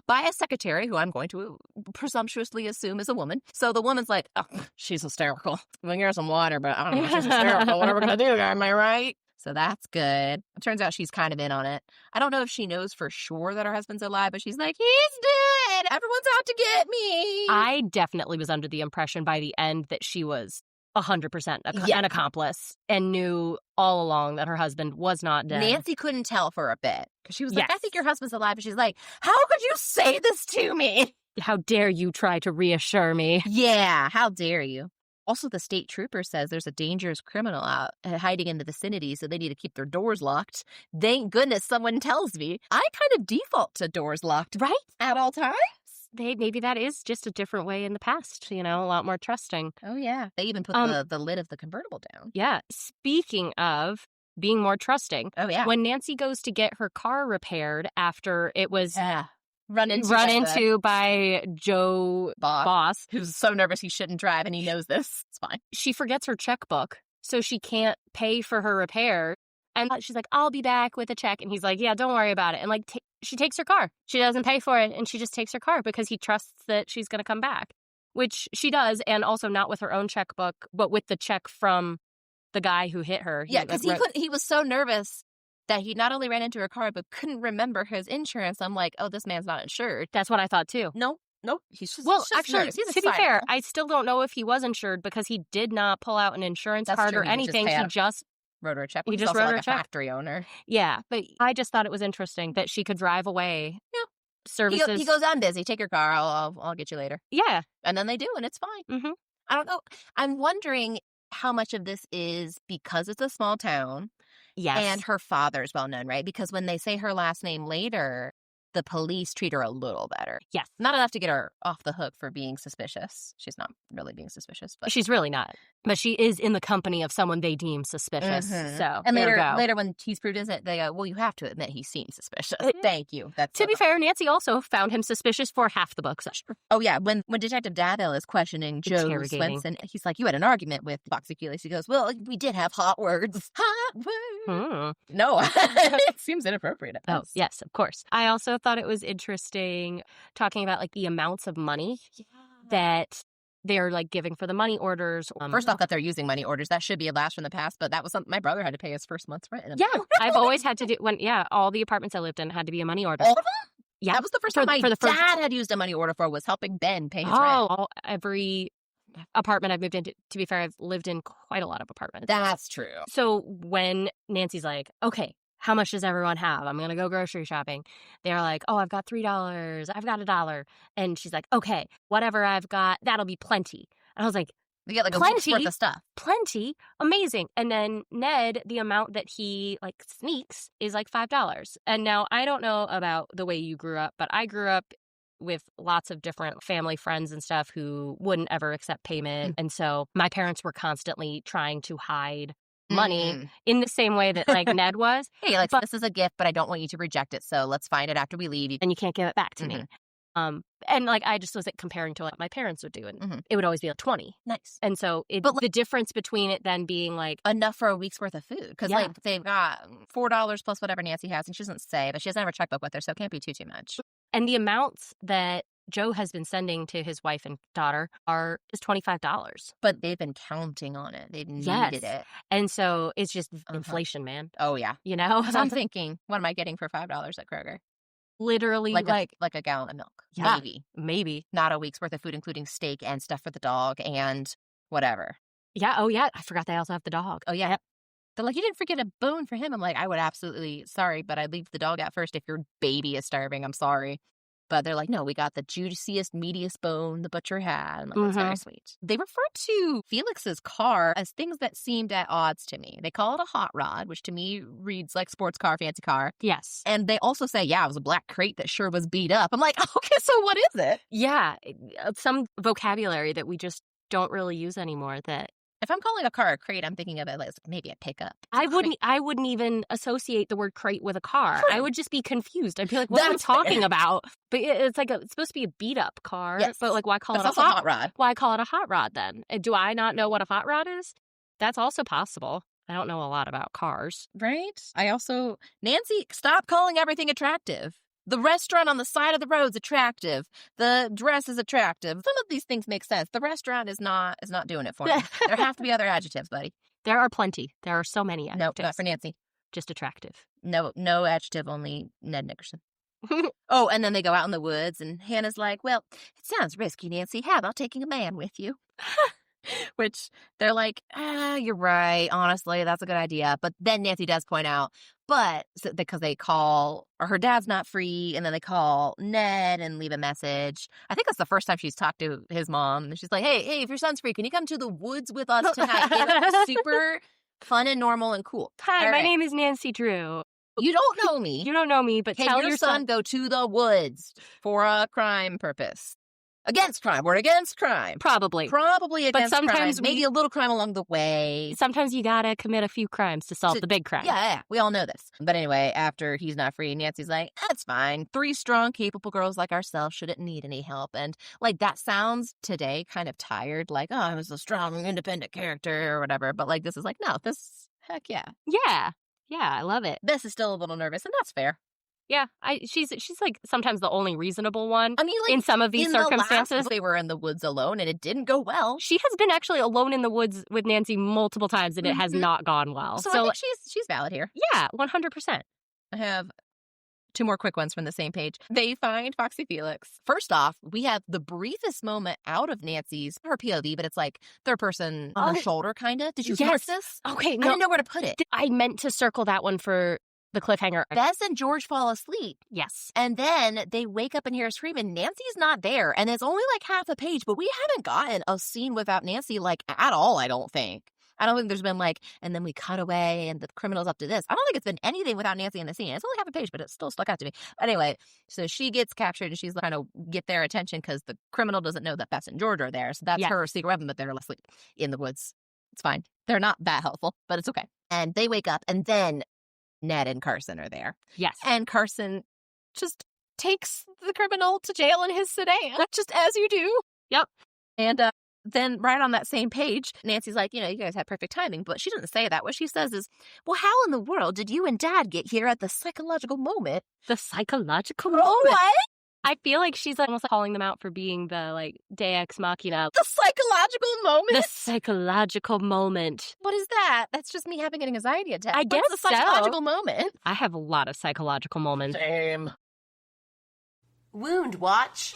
by a secretary who I'm going to presumptuously assume is a woman. So the woman's like, oh, she's hysterical. We'll get her some water, but I don't know, she's hysterical. What are we going to do, am I right? So that's good. It turns out she's kind of in on it. I don't know if she knows for sure that her husband's alive, but she's like, he's dead. Everyone's out to get me. I definitely was under the impression by the end that she was 100% an accomplice and knew all along that her husband was not dead. Nancy couldn't tell for a bit because she was like, Yes. I think your husband's alive. And she's like, how could you say this to me? How dare you try to reassure me? Yeah, how dare you? Also, the state trooper says there's a dangerous criminal out hiding in the vicinity, so they need to keep their doors locked. Thank goodness someone tells me. I kind of default to doors locked, Right? at all times. Maybe that is just a different way in the past, a lot more trusting. Oh, yeah. They even put the lid of the convertible down. Yeah. Speaking of being more trusting. Oh, yeah. When Nancy goes to get her car repaired after it was run into by Joe Boss, who's so nervous he shouldn't drive and he knows this. It's fine. she forgets her checkbook, so she can't pay for her repair. And she's like, I'll be back with a check. And he's like, yeah, don't worry about it. And like, she takes her car. She doesn't pay for it. And she just takes her car because he trusts that she's going to come back, which she does. And also not with her own checkbook, but with the check from the guy who hit her. Yeah, because he was so nervous that he not only ran into her car, but couldn't remember his insurance. I'm like, oh, this man's not insured. That's what I thought too. No, he's just actually, nervous. to be fair, I still don't know if he was insured because he did not pull out an insurance card or anything. He just wrote her a check. He He's just also wrote her like a check. Factory owner. Yeah, but I just thought it was interesting that she could drive away. Yeah, services. He goes, I'm busy. Take your car. I'll get you later. Yeah, and then they do, and it's fine. Mm-hmm. I don't know. I'm wondering how much of this is because it's a small town. Yes, and her father's well known, right? Because when they say her last name later, the police treat her a little better. Yes. Not enough to get her off the hook for being suspicious. She's not really being suspicious. But she's really not. But she is in the company of someone they deem suspicious. Mm-hmm. So, and later when he's proved innocent, they go, well, you have to admit he seems suspicious. Thank you. To be fair, Nancy also found him suspicious for half the book. So. Oh, yeah. When Detective Davill is questioning Joe Swenson, he's like, you had an argument with Foxy Keeley. He goes, well, we did have hot words. Hot words. No, it seems inappropriate. Oh, yes, of course. I also thought it was interesting talking about like the amounts of money that they're like giving for the money orders. First off, that they're using money orders. That should be a blast from the past, but that was something my brother had to pay his first month's rent. Yeah, I've always had to do all the apartments I lived in had to be a money order. All of them? Yeah. That was the first time my dad had used a money order for was helping Ben pay his rent. Every apartment I've moved into, to be fair, I've lived in quite a lot of apartments. That's true. So when Nancy's like, okay, how much does everyone have? I'm going to go grocery shopping. They're like, oh, I've got $3. I've got $1. And she's like, okay, whatever I've got, that'll be plenty. And I was like, we get like a week's worth of stuff. Plenty. Amazing. And then Ned, the amount that he like sneaks is like $5. And now I don't know about the way you grew up, but I grew up with lots of different family friends and stuff who wouldn't ever accept payment. And so my parents were constantly trying to hide money in the same way that like Ned was. Hey, like, this is a gift, but I don't want you to reject it. So let's find it after we leave. And you can't give it back to me. And like I just was like comparing to what my parents would do, and it would always be like 20. Nice. And so the difference between it then being like enough for a week's worth of food, because like they've got $4 plus whatever Nancy has, and she doesn't say, but she doesn't have her checkbook with her, so it can't be too much. And the amounts that Joe has been sending to his wife and daughter is $25. But they've been counting on it. They've needed it. And so it's just inflation, man. Oh, yeah. You know? Because I'm thinking, what am I getting for $5 at Kroger? Literally, like a gallon of milk. Yeah, Maybe. Not a week's worth of food, including steak and stuff for the dog and whatever. Yeah. Oh, yeah. I forgot they also have the dog. Oh, yeah. They're like, you didn't forget a bone for him. I'm like, I would absolutely, sorry, but I'd leave the dog out first if your baby is starving. I'm sorry. But they're like, no, we got the juiciest, meatiest bone the butcher had. I'm like, that's very sweet. They refer to Felix's car as things that seemed at odds to me. They call it a hot rod, which to me reads like sports car, fancy car. Yes. And they also say, yeah, it was a black crate that sure was beat up. I'm like, okay, so what is it? Yeah. Some vocabulary that we just don't really use anymore that... If I'm calling a car a crate, I'm thinking of it as maybe a pickup. I wouldn't even associate the word crate with a car. I would just be confused. I'd be like, what are you talking about? But it's like it's supposed to be a beat up car. Yes. But like, why call it a hot rod? Why call it a hot rod then? Do I not know what a hot rod is? That's also possible. I don't know a lot about cars. Right? Nancy, stop calling everything attractive. The restaurant on the side of the road's attractive. The dress is attractive. Some of these things make sense. The restaurant is not doing it for me. There have to be other adjectives, buddy. There are plenty. There are so many adjectives. No, not for Nancy. Just attractive. No adjective, only Ned Nickerson. Oh, and then they go out in the woods, and Hannah's like, well, it sounds risky, Nancy. How about taking a man with you? Which they're like, you're right. Honestly, that's a good idea. But then Nancy does point out, because they call, or her dad's not free, and then they call Ned and leave a message. I think that's the first time she's talked to his mom. And she's like, hey, if your son's free, can you come to the woods with us tonight? It's super fun and normal and cool. Hi, my name is Nancy Drew. You don't know me. You don't know me, but tell your son go to the woods for a crime purpose. Against crime. We're against crime. Probably against but sometimes crime. Maybe a little crime along the way. Sometimes you gotta commit a few crimes to solve the big crime. Yeah. We all know this. But anyway, after he's not free, Nancy's like, that's fine. 3 strong, capable girls like ourselves shouldn't need any help. And like that sounds today kind of tired. Like, oh, I was a strong, independent character or whatever. But like this is like, no, heck yeah. Yeah. Yeah, I love it. This is still a little nervous, and that's fair. Yeah, she's like sometimes the only reasonable one. I mean, like, in some of these circumstances, they were in the woods alone, and it didn't go well. She has been actually alone in the woods with Nancy multiple times, and it has not gone well. So I think she's valid here. Yeah, 100%. I have 2 more quick ones from the same page. They find Foxy Felix. First off, we have the briefest moment out of Nancy's, her POV, but it's like third person on her shoulder, kind of. Did you notice this? Okay, no. I didn't know where to put it. I meant to circle that one for the cliffhanger. Bess and George fall asleep. Yes. And then they wake up and hear a scream, and Nancy's not there. And it's only like half a page, but we haven't gotten a scene without Nancy, like, at all, I don't think. I don't think there's been like, and then we cut away and the criminal's up to this. I don't think it's been anything without Nancy in the scene. It's only half a page, but it still stuck out to me. Anyway, so she gets captured and she's trying to get their attention because the criminal doesn't know that Bess and George are there. So that's her secret weapon, but they're asleep in the woods. It's fine. They're not that helpful, but it's okay. And they wake up, and then Ned and Carson are there. Yes. And Carson just takes the criminal to jail in his sedan, just as you do. Yep. And then right on that same page, Nancy's like, you guys had perfect timing, but she doesn't say that. What she says is, well, how in the world did you and Dad get here at the psychological moment? The psychological moment? What? I feel like she's almost calling them out for being the, like, Deus Ex Machina. The psychological moment? The psychological moment. What is that? That's just me having an anxiety attack. I guess the psychological moment? I have a lot of psychological moments. Same. Wound watch.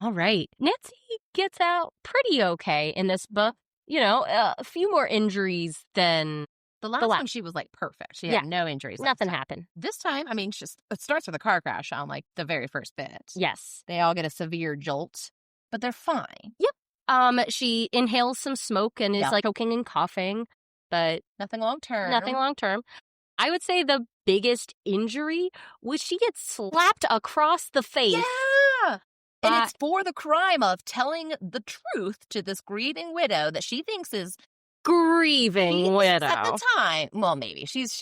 All right. Nancy gets out pretty okay in this book. A few more injuries than... The last one, she was, like, perfect. She had no injuries. Nothing happened. This time, I mean, it starts with a car crash on, like, the very first bit. Yes. They all get a severe jolt, but they're fine. Yep. She inhales some smoke and is, like, choking and coughing, but... Nothing long-term. Nothing long-term. I would say the biggest injury was she gets slapped across the face. Yeah! And it's for the crime of telling the truth to this grieving widow that she thinks is... Grieving widow. At the time, well, maybe she's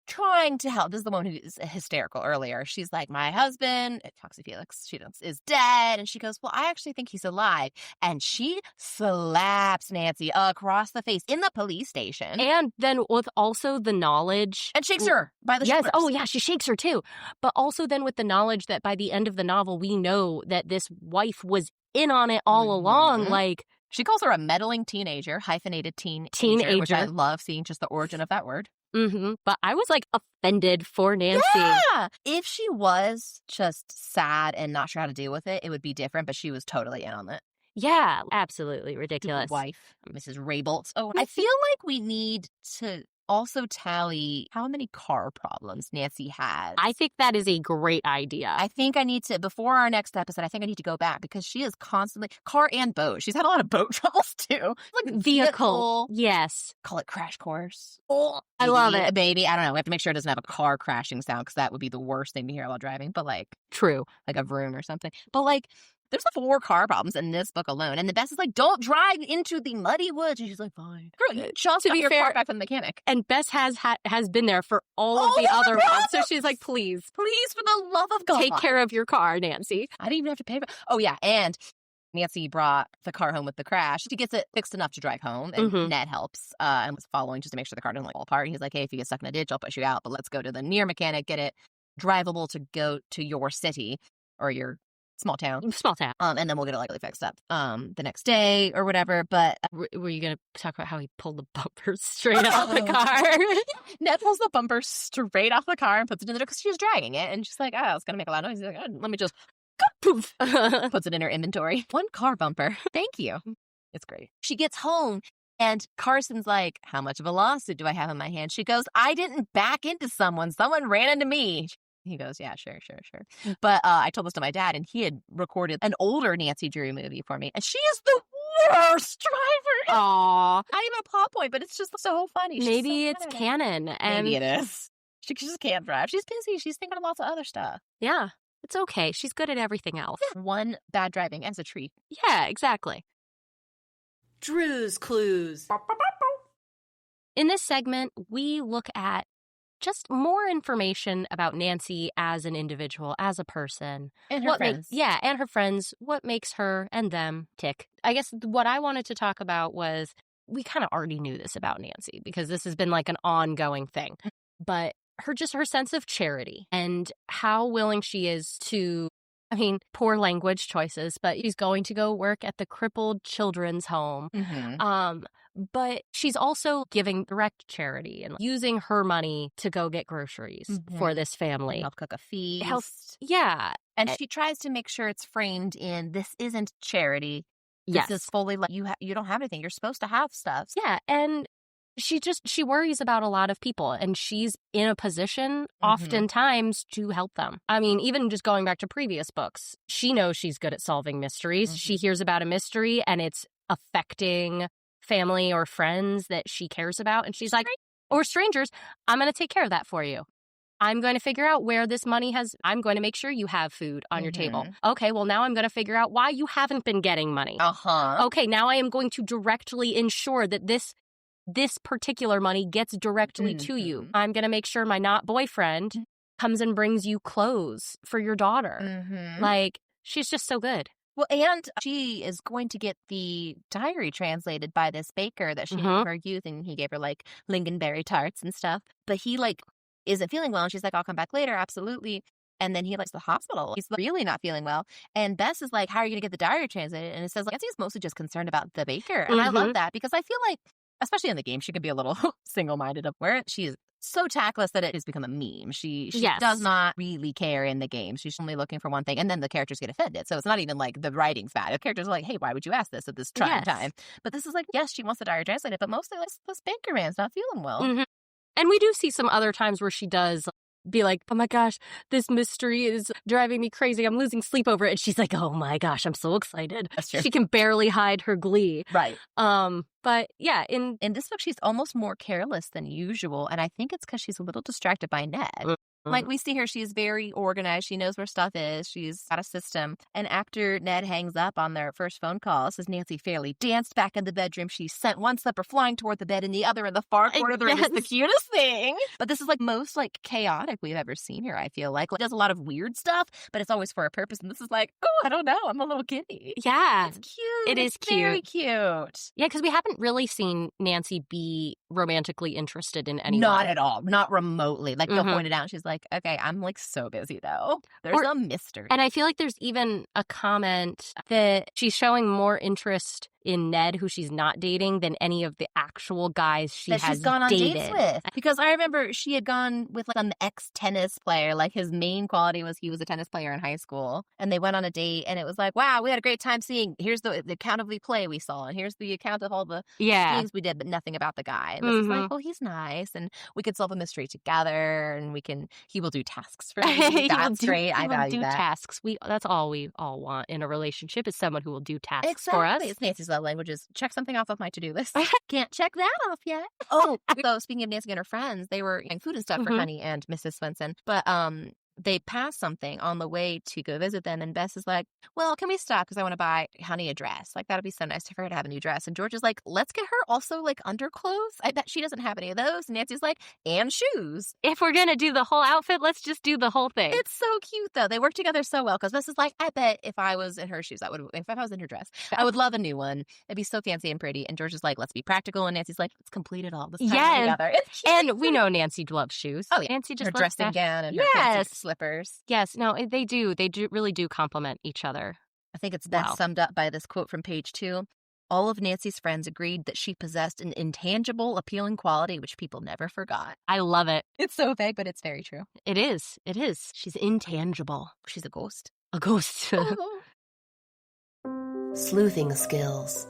trying to help. This is the one who is hysterical earlier. She's like, my husband, Foxy Felix, is dead. And she goes, well, I actually think he's alive. And she slaps Nancy across the face in the police station. And then with also the knowledge. And shakes her by the Yes. shoulders. Oh, yeah. She shakes her too. But also then with the knowledge that by the end of the novel, we know that this wife was in on it all along. Like, she calls her a meddling teenager, hyphenated teenager, which I love seeing just the origin of that word. But I was like offended for Nancy. Yeah. If she was just sad and not sure how to deal with it, it would be different. But she was totally in on it. Yeah, absolutely ridiculous. Wife, Mrs. Raybolt. Oh, I feel like we need to also tally how many car problems Nancy has. I think that is a great idea. I think I need to, before our next episode, I think I need to go back because she is constantly, car and boat. She's had a lot of boat troubles too. Like vehicle. Yes. Call it crash course. Oh, I love it. Baby. I don't know. We have to make sure it doesn't have a car crashing sound because that would be the worst thing to hear while driving. But like, true. Like a vroom or something. But like, there's 4 car problems in this book alone. And the best is like, don't drive into the muddy woods. And she's like, fine. Girl, you just got your car back from the mechanic. And Bess has been there for all of the other ones. So she's like, please. Please, for the love of God. Take care of your car, Nancy. I didn't even have to pay for it. Oh, yeah. And Nancy brought the car home with the crash. She gets it fixed enough to drive home. And Ned helps and was following just to make sure the car doesn't fall apart. And he's like, hey, if you get stuck in a ditch, I'll push you out. But let's go to the near mechanic, get it drivable to go to your city or your small town. And then we'll get it likely fixed up the next day or whatever. But were you going to talk about how he pulled the bumper straight off the car? Ned pulls the bumper straight off the car and puts it in the because she was dragging it. And she's like, oh, it's going to make a lot of noise. He's like, oh, let me just poof. Puts it in her inventory. 1 car bumper. Thank you. It's great. She gets home and Carson's like, how much of a lawsuit do I have in my hand? She goes, I didn't back into someone. Someone ran into me. He goes, yeah, sure. But I told this to my dad, and he had recorded an older Nancy Drew movie for me. And she is the worst driver. Aw. Not even a plot point, but it's just so funny. Maybe it's canon. Maybe it is. She just can't drive. She's busy. She's thinking of lots of other stuff. Yeah, it's okay. She's good at everything else. Yeah. 1 bad driving as a treat. Yeah, exactly. Drew's Clues. In this segment, we look at just more information about Nancy as an individual, as a person. And her friends. And her friends. What makes her and them tick. I guess what I wanted to talk about was, we kind of already knew this about Nancy because this has been like an ongoing thing. But her sense of charity and how willing she is to, I mean, poor language choices, but she's going to go work at the crippled children's home. But she's also giving direct charity and using her money to go get groceries for this family. Help cook a feast. Yeah. And she tries to make sure it's framed in, this isn't charity. This is fully like, you don't have anything. You're supposed to have stuff. Yeah. And she worries about a lot of people, and she's in a position oftentimes to help them. I mean, even just going back to previous books, she knows she's good at solving mysteries. She hears about a mystery and it's affecting family or friends that she cares about. And she's like, or strangers, I'm going to take care of that for you. I'm going to figure out where this money I'm going to make sure you have food on your table. Okay, well, now I'm going to figure out why you haven't been getting money. Okay, now I am going to directly ensure that this particular money gets directly to you. I'm going to make sure my not boyfriend comes and brings you clothes for your daughter. Like, she's just so good. Well, and she is going to get the diary translated by this baker that she knew in her youth, and he gave her like lingonberry tarts and stuff. But he like isn't feeling well, and she's like, I'll come back later, absolutely. And then he likes the hospital. He's really not feeling well. And Bess is like, how are you going to get the diary translated? And it says, like, Nancy's mostly just concerned about the baker. And I love that because I feel like, especially in the game, she could be a little single-minded of where she is so tactless that it has become a meme. She does not really care in the game. She's only looking for one thing, and then the characters get offended. So it's not even like the writing's bad. The characters are like, hey, why would you ask this at this trying time? But this is like, yes, she wants the diary translated, but mostly like, this baker man's not feeling well. And we do see some other times where she does be like, oh my gosh, this mystery is driving me crazy. I'm losing sleep over it. And she's like, oh my gosh, I'm so excited. That's true. She can barely hide her glee. Right. But yeah, in this book, she's almost more careless than usual. And I think it's because she's a little distracted by Ned. Like, we see her, she's very organized. She knows where stuff is. She's got a system. And after Ned hangs up on their first phone call, says Nancy fairly danced back in the bedroom. She sent one slipper flying toward the bed and the other in the far corner. Yes. It's the cutest thing. But this is like most like chaotic we've ever seen her, I feel like. It does a lot of weird stuff, but it's always for a purpose. And this is like, oh, I don't know. I'm a little giddy. Yeah. It's cute. It is cute. Very cute. Yeah, because we haven't really seen Nancy be romantically interested in anyone. Not at all. Not remotely. Like, they'll point it out. And she's like, okay, I'm like so busy though. There's a mystery. And I feel like there's even a comment that she's showing more interest in Ned, who she's not dating, than any of the actual guys she's gone on dated. dates with. Because I remember she had gone with like an ex-tennis player. Like, his main quality was he was a tennis player in high school. And they went on a date and it was like, wow, we had a great time seeing, here's the account of the play we saw. And here's the account of all the things we did, but nothing about the guy. And this is like, well, he's nice. And we could solve a mystery together. And he will do tasks for me. That's great. I value that. Tasks. That's all we all want in a relationship, is someone who will do tasks for us. It's Nancy's love language is check something off of my to-do list. Can't check that off yet. Oh, so speaking of Nancy and her friends, they were getting food and stuff for Honey and Mrs. Swenson. But they passed something on the way to go visit them, and Bess is like, well, can we stop because I want to buy Honey a dress. Like, that'd be so nice for her to have a new dress. And George is like, let's get her also like underclothes. I bet she doesn't have any of those. And Nancy's like, and shoes. If we're gonna do the whole outfit, let's just do the whole thing. It's so cute though. They work together so well, because Bess is like, I bet if I was in her shoes, if I was in her dress, I would love a new one. It'd be so fancy and pretty. And George is like, let's be practical. And Nancy's like, let's complete it all. Let's tie it together. It's cute. And we know Nancy loves shoes. Oh, yeah. Nancy just her dressing gown and her fancy slippers. Yes. No, they do. They really do complement each other. I think it's best summed up by this quote from page 2. All of Nancy's friends agreed that she possessed an intangible, appealing quality which people never forgot. I love it. It's so vague, but it's very true. It is. It is. She's intangible. She's a ghost. A ghost. Sleuthing skills.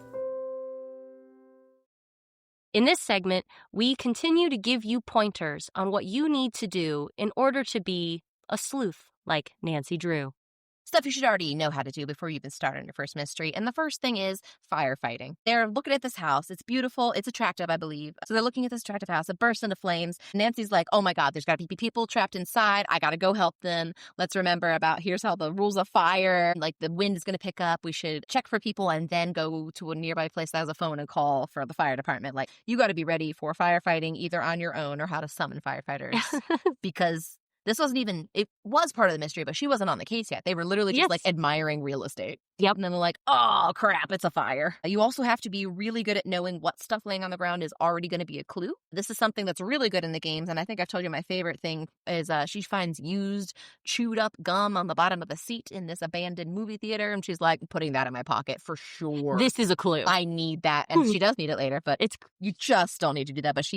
In this segment, we continue to give you pointers on what you need to do in order to be a sleuth like Nancy Drew. Stuff you should already know how to do before you even start on your first mystery. And the first thing is firefighting. They're looking at this house. It's beautiful. It's attractive, I believe. So they're looking at this attractive house. It bursts into flames. Nancy's like, oh my God, there's got to be people trapped inside. I got to go help them. Let's remember here's how the rules of fire, like the wind is going to pick up. We should check for people and then go to a nearby place that has a phone and call for the fire department. Like, you got to be ready for firefighting either on your own or how to summon firefighters. Because this it was part of the mystery, but she wasn't on the case yet. They were literally just like admiring real estate. Yep. And then they're like, oh, crap, it's a fire. You also have to be really good at knowing what stuff laying on the ground is already going to be a clue. This is something that's really good in the games. And I think I've told you my favorite thing is she finds used, chewed up gum on the bottom of the seat in this abandoned movie theater. And she's like, putting that in my pocket for sure. This is a clue. I need that. And she does need it later, but you just don't need to do that. But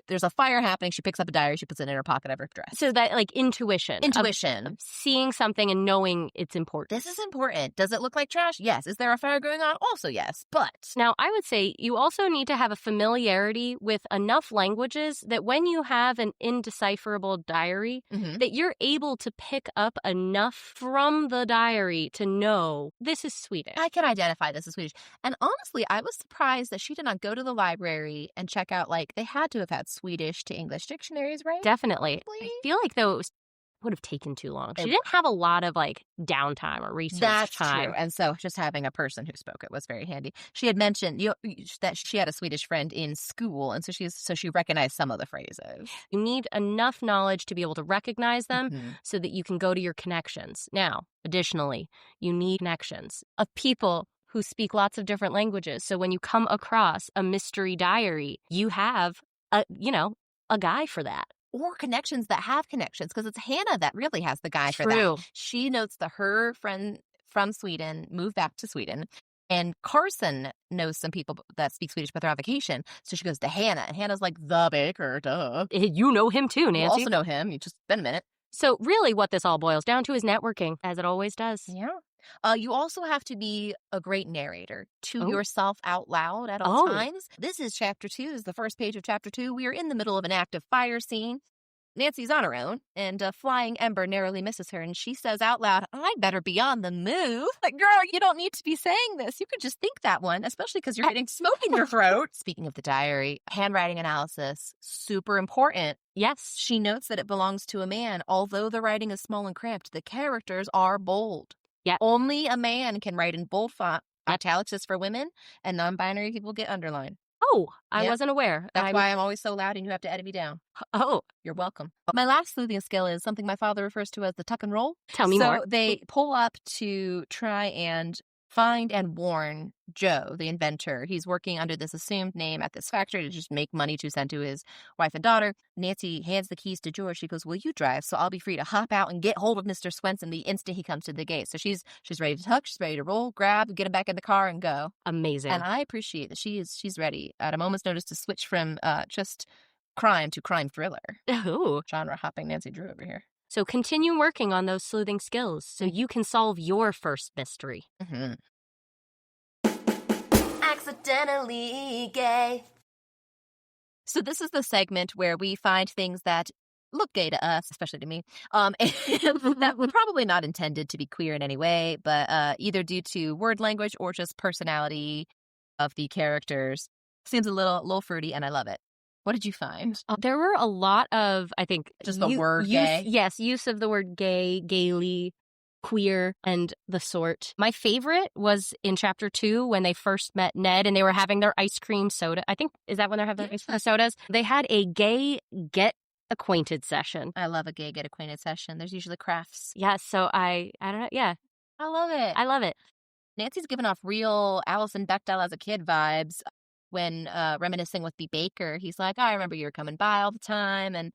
there's a fire happening. She picks up a diary. She puts it in her pocket of her dress. So that like intuition. Of seeing something and knowing it's important. This is important. Does it look like trash? Yes. Is there a fire going on? Also yes. But now I would say you also need to have a familiarity with enough languages that when you have an indecipherable diary, that you're able to pick up enough from the diary to know this is Swedish. I can identify this as Swedish. And honestly, I was surprised that she did not go to the library and check out, like, they had to have had Swedish to English dictionaries, right? Definitely. I feel like though would have taken too long. She didn't have a lot of like downtime or research time. That's true. And so just having a person who spoke it was very handy. She had mentioned that she had a Swedish friend in school, and so she recognized some of the phrases. You need enough knowledge to be able to recognize them so that you can go to your connections. Now, additionally, you need connections of people who speak lots of different languages. So when you come across a mystery diary, you have a guy for that. Or connections that have connections, because it's Hannah that really has the guy for that. She notes that her friend from Sweden moved back to Sweden, and Carson knows some people that speak Swedish, but they're on vacation. So she goes to Hannah, and Hannah's like, the baker, duh. You know him too, Nancy. You also know him. You just been a minute. So really what this all boils down to is networking, as it always does. Yeah. You also have to be a great narrator to yourself out loud at all times. This is chapter 2. This is the first page of chapter 2. We are in the middle of an active fire scene. Nancy's on her own, and a flying ember narrowly misses her, and she says out loud, "I'd better be on the move." Like, girl, you don't need to be saying this. You could just think that one, especially because you're getting smoke in your throat. Speaking of the diary, handwriting analysis, super important. Yes. She notes that it belongs to a man. Although the writing is small and cramped, the characters are bold. Yeah. Only a man can write in bold font. Italics is for women, and non-binary people get underlined. Oh, I Yep. wasn't aware. That's why I'm always so loud and you have to edit me down. Oh, You're welcome. My last sleuthing skill is something my father refers to as the tuck and roll. tell me more. So they pull up to try and find and warn Joe, the inventor. He's working under this assumed name at this factory to just make money to send to his wife and daughter. Nancy hands the keys to George. She goes, "Will you drive? So I'll be free to hop out and get hold of Mr. Swenson the instant he comes to the gate." So she's ready to tuck, she's ready to roll, grab, get him back in the car and go. Amazing. And I appreciate that she's ready at a moment's notice to switch from just crime to crime thriller. Oh. Genre hopping Nancy Drew over here. So continue working on those sleuthing skills so you can solve your first mystery. Mm-hmm. Accidentally gay. So this is the segment where we find things that look gay to us, especially to me, and that were probably not intended to be queer in any way, but either due to word language or just personality of the characters. Seems a little fruity, and I love it. What did you find? There were a lot of, I think, Just the word gay? Yes, use of the word gay, gaily, queer, and the sort. My favorite was in chapter 2 when they first met Ned and they were having their ice cream soda. I think, is that when they're having their ice cream sodas? They had a gay get acquainted session. I love a gay get acquainted session. There's usually crafts. Yeah, so I don't know. Yeah, I love it. I love it. Nancy's giving off real Alison Bechdel as a kid vibes when reminiscing with the baker. He's like, "I remember you were coming by all the time, and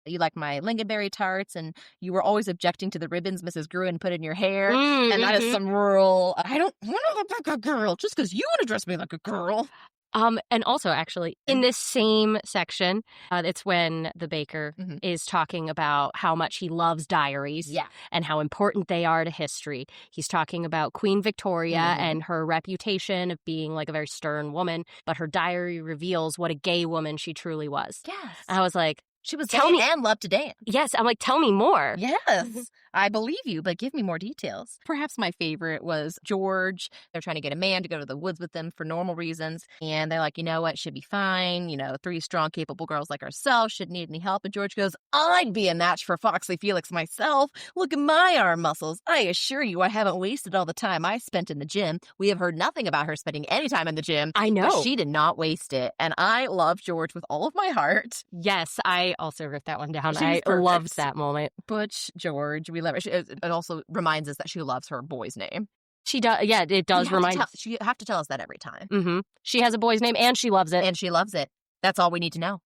you liked my lingonberry tarts, and you were always objecting to the ribbons Mrs. Gruen put in your hair." And that is some rural, I don't want to look like a girl just because you want to dress me like a girl. And also, actually, in this same section, it's when the baker is talking about how much he loves diaries and how important they are to history. He's talking about Queen Victoria and her reputation of being like a very stern woman, but her diary reveals what a gay woman she truly was. Yes. And I was like, She was Tell gay me- and loved to dance. yes. I'm like, tell me more. Yes, I believe you, but give me more details. Perhaps my favorite was George. They're trying to get a man to go to the woods with them for normal reasons. And they're like, "You know what? Should be fine. 3 strong, capable girls like ourselves shouldn't need any help." And George goes, "I'd be a match for Foxley Felix myself. Look at my arm muscles. I assure you I haven't wasted all the time I spent in the gym." We have heard nothing about her spending any time in the gym. I know. But she did not waste it. And I love George with all of my heart. Yes, I also wrote that one down. She was I perfect. loved that moment. Butch George, we love her. It also reminds us that she loves her boy's name. She does. Yeah, it does remind us. You have to tell us that every time. She has a boy's name and she loves it. And she loves it. That's all we need to know.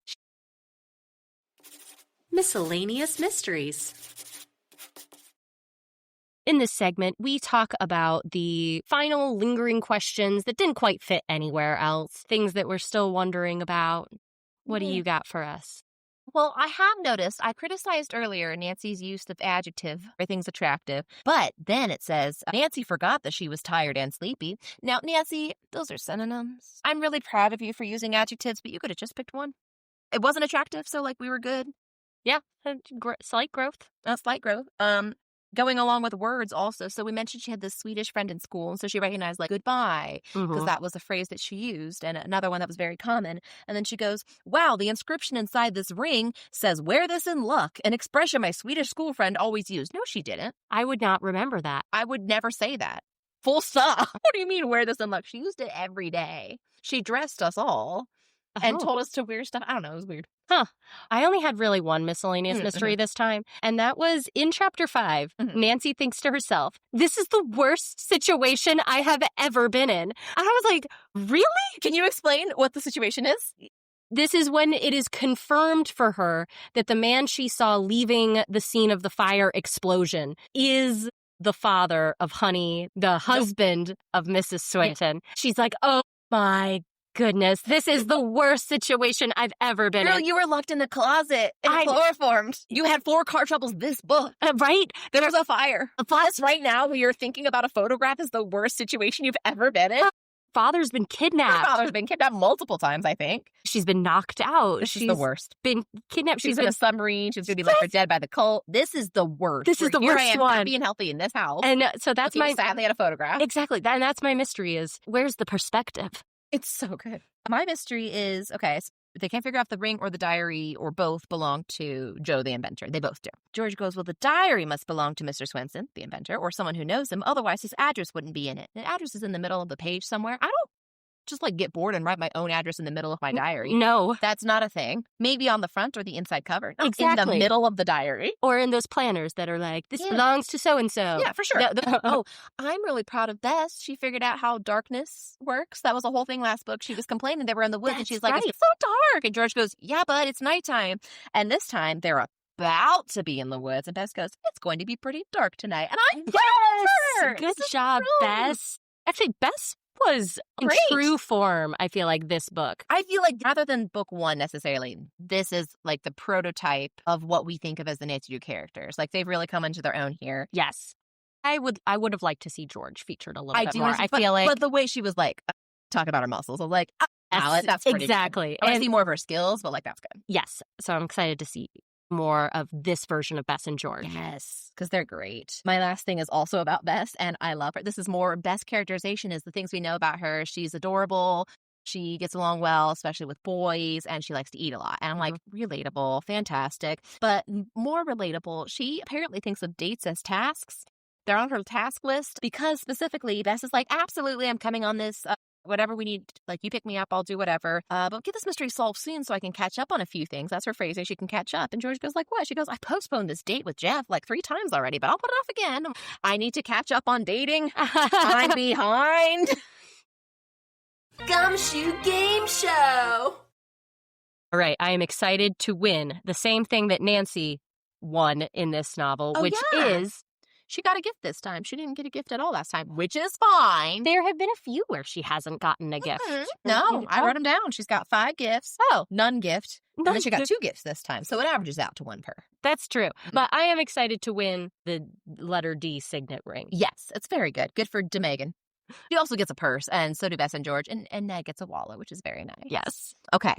Miscellaneous mysteries. In this segment, we talk about the final lingering questions that didn't quite fit anywhere else, things that we're still wondering about. What do you got for us? Well, I have noticed, I criticized earlier Nancy's use of adjective, everything's attractive, but then it says, Nancy forgot that she was tired and sleepy. Now, Nancy, those are synonyms. I'm really proud of you for using adjectives, but you could have just picked one. It wasn't attractive, so we were good. Yeah, slight growth. Slight growth. Going along with words also. So we mentioned she had this Swedish friend in school, and so she recognized goodbye, because that was a phrase that she used, and another one that was very common. And then she goes, "Wow, the inscription inside this ring says, 'Wear this in luck,' an expression my Swedish school friend always used." No, she didn't. I would not remember that. I would never say that. Full stop. What do you mean, wear this in luck? She used it every day. She dressed us all and told us to wear stuff. I don't know. It was weird. Huh. I only had really one miscellaneous mystery this time, and that was in chapter 5. Nancy thinks to herself, "This is the worst situation I have ever been in." And I was like, really? Can you explain what the situation is? This is when it is confirmed for her that the man she saw leaving the scene of the fire explosion is the father of Honey, the husband of Mrs. Swinton. She's like, oh my goodness, this is the worst situation I've ever been Girl, in. you were locked in the closet and chloroformed. You had 4 car troubles this book. Right? There was a fire. Plus, right now, when you're thinking about a photograph is the worst situation you've ever been in. father's been Her kidnapped. father's been kidnapped multiple times, I think. She's been knocked out. She's the worst. Been kidnapped. She's in a submarine. She's going to be left for dead by the cult. This is the worst. This is the Here worst I am, one. happy and healthy in this house. And so that's looking sadly at a photograph. Exactly. And that's my mystery is, where's the perspective? It's so good. My mystery is, okay, so they can't figure out if the ring or the diary or both belong to Joe, the inventor. They both do. George goes, well, the diary must belong to Mr. Swenson, the inventor, or someone who knows him. Otherwise, his address wouldn't be in it. The address is in the middle of the page somewhere. I don't just get bored and write my own address in the middle of my diary. No. That's not a thing. Maybe on the front or the inside cover. Not Exactly. in the middle of the diary. Or in those planners that are like, this belongs to so-and-so. Yeah, for sure. Oh, I'm really proud of Bess. She figured out how darkness works. That was a whole thing last book. She was complaining they were in the woods and she's like, it's so dark. And George goes, yeah, but it's nighttime. And this time they're about to be in the woods. And Bess goes, it's going to be pretty dark tonight. And I'm Yes! Good job, Bess. Actually, Bess was in true form, I feel like, this book. I feel like rather than book one necessarily, this is like the prototype of what we think of as the Nancy Drew characters. Like they've really come into their own here. Yes. I would have liked to see George featured a little bit more. I feel like, but the way she was like, talk about her muscles, I was like, palate, that's pretty exactly. Good. I want to see more of her skills, but like that's good. Yes. So I'm excited to see more of this version of Bess and George. Yes, because they're great. My last thing is also about Bess, and I love her. This is more Bess characterization is the things we know about her. She's adorable. She gets along well, especially with boys, and she likes to eat a lot. And I'm like, relatable, fantastic. But more relatable, she apparently thinks of dates as tasks. They're on her task list because specifically Bess is like, absolutely, I'm coming on this whatever we need, like you pick me up, I'll do whatever. But get this mystery solved soon so I can catch up on a few things. That's her phrasing. She can catch up. And George goes like, what? She goes, I postponed this date with Jeff like 3 times already, but I'll put it off again. I need to catch up on dating. I'm behind. Gumshoe Game Show. All right. I am excited to win the same thing that Nancy won in this novel, which is... She got a gift this time. She didn't get a gift at all last time, which is fine. There have been a few where she hasn't gotten a gift. No, I wrote them down. She's got 5 gifts. Oh. None gift. And then she got 2 gifts this time. So it averages out to 1 per. That's true. But I am excited to win the letter D signet ring. Yes, it's very good. Good for Megan. She also gets a purse, and so do Bess and George. And Ned gets a wallet, which is very nice. Yes. Okay.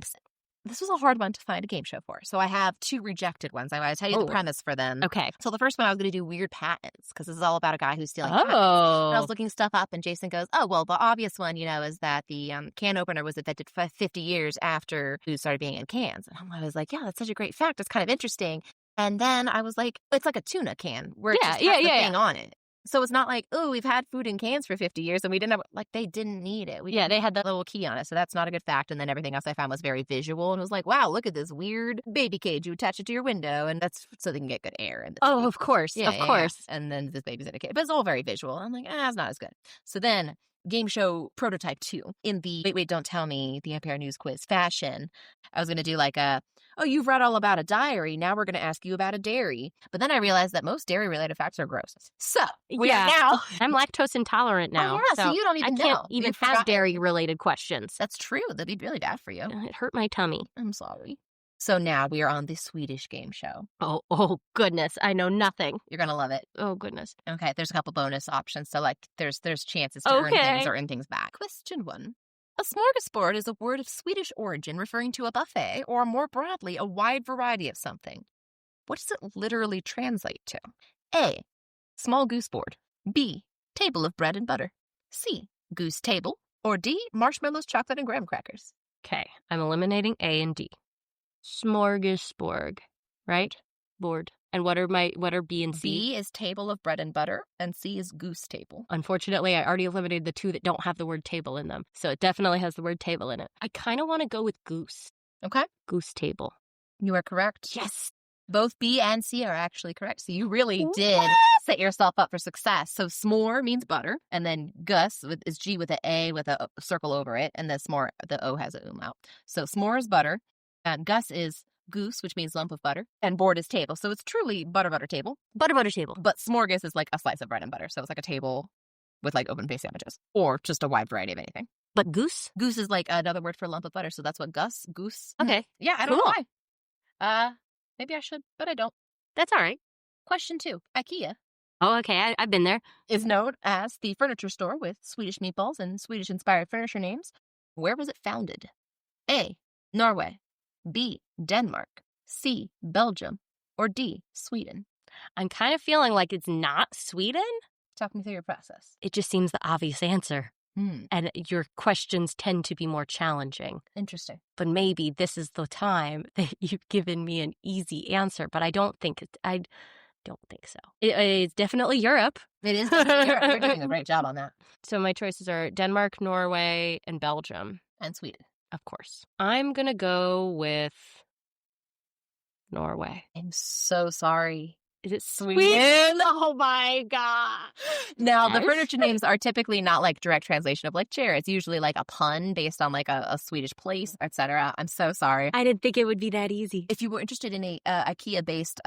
This was a hard one to find a game show for. So I have 2 rejected ones. I want to tell you the premise for them. Okay. So the first one, I was going to do weird patents because this is all about a guy who's stealing patents. And I was looking stuff up and Jason goes, oh, well, the obvious one, is that the can opener was invented 50 years after food started being in cans. And I was like, yeah, that's such a great fact. It's kind of interesting. And then I was like, it's like a tuna can where it just has the thing on it. So it's not like, oh, we've had food in cans for 50 years and we didn't have, they didn't need it. They had that little key on it. So that's not a good fact. And then everything else I found was very visual. And it was like, wow, look at this weird baby cage. You attach it to your window and that's so they can get good air. Of course. Of course. And then this baby's in a cage. But it's all very visual. I'm like, it's not as good. So then game show prototype 2 in the wait, don't tell me the Empire News quiz fashion. I was going to do like oh, you've read all about a diary. Now we're going to ask you about a dairy. But then I realized that most dairy-related facts are gross. So we are now. I'm lactose intolerant now. Oh, yeah, so you don't even know. I can't even have dairy-related questions. That's true. That'd be really bad for you. It hurt my tummy. I'm sorry. So now we are on the Swedish game show. Oh goodness. I know nothing. You're going to love it. Oh, goodness. Okay, there's a couple bonus options. So there's chances to earn things or earn things back. Question 1. A smorgasbord is a word of Swedish origin referring to a buffet or, more broadly, a wide variety of something. What does it literally translate to? A. Small goose board. B. Table of bread and butter. C. Goose table. Or D. Marshmallows, chocolate, and graham crackers. Okay, I'm eliminating A and D. Smorgasbord, right? Board. And what are B and C? B is table of bread and butter, and C is goose table. Unfortunately, I already eliminated the 2 that don't have the word table in them. So it definitely has the word table in it. I kind of want to go with goose. Okay. Goose table. You are correct. Yes. Both B and C are actually correct. So you really did set yourself up for success. So s'more means butter, and then Gus is G with an A with a circle over it, and the s'more, the O has a out. So s'more is butter, and Gus is goose, which means lump of butter, and board is table. So it's truly butter table. Butter table. But smorgas is like a slice of bread and butter. So it's like a table with like open face sandwiches or just a wide variety of anything. But goose? Goose is like another word for lump of butter. So that's what goose. Okay. Yeah, I don't know why. Maybe I should, but I don't. That's all right. Question 2. IKEA Oh, okay. I've been there. Is known as the furniture store with Swedish meatballs and Swedish-inspired furniture names. Where was it founded? A. Norway. B. Denmark. C. Belgium. Or D. Sweden. I'm kind of feeling like it's not Sweden. Talk me through your process. It just seems the obvious answer. And your questions tend to be more challenging. Interesting. But maybe this is the time that you've given me an easy answer, but I don't think so. It's definitely Europe. It is definitely Europe. You're doing a great job on that. So my choices are Denmark, Norway, and Belgium. And Sweden. Of course. I'm going to go with Norway. I'm so sorry. Is it Sweden? Oh my God. Now, the furniture names are typically not like direct translation of like chair. It's usually like a pun based on like a Swedish place, etc. I'm so sorry. I didn't think it would be that easy. If you were interested in a IKEA-based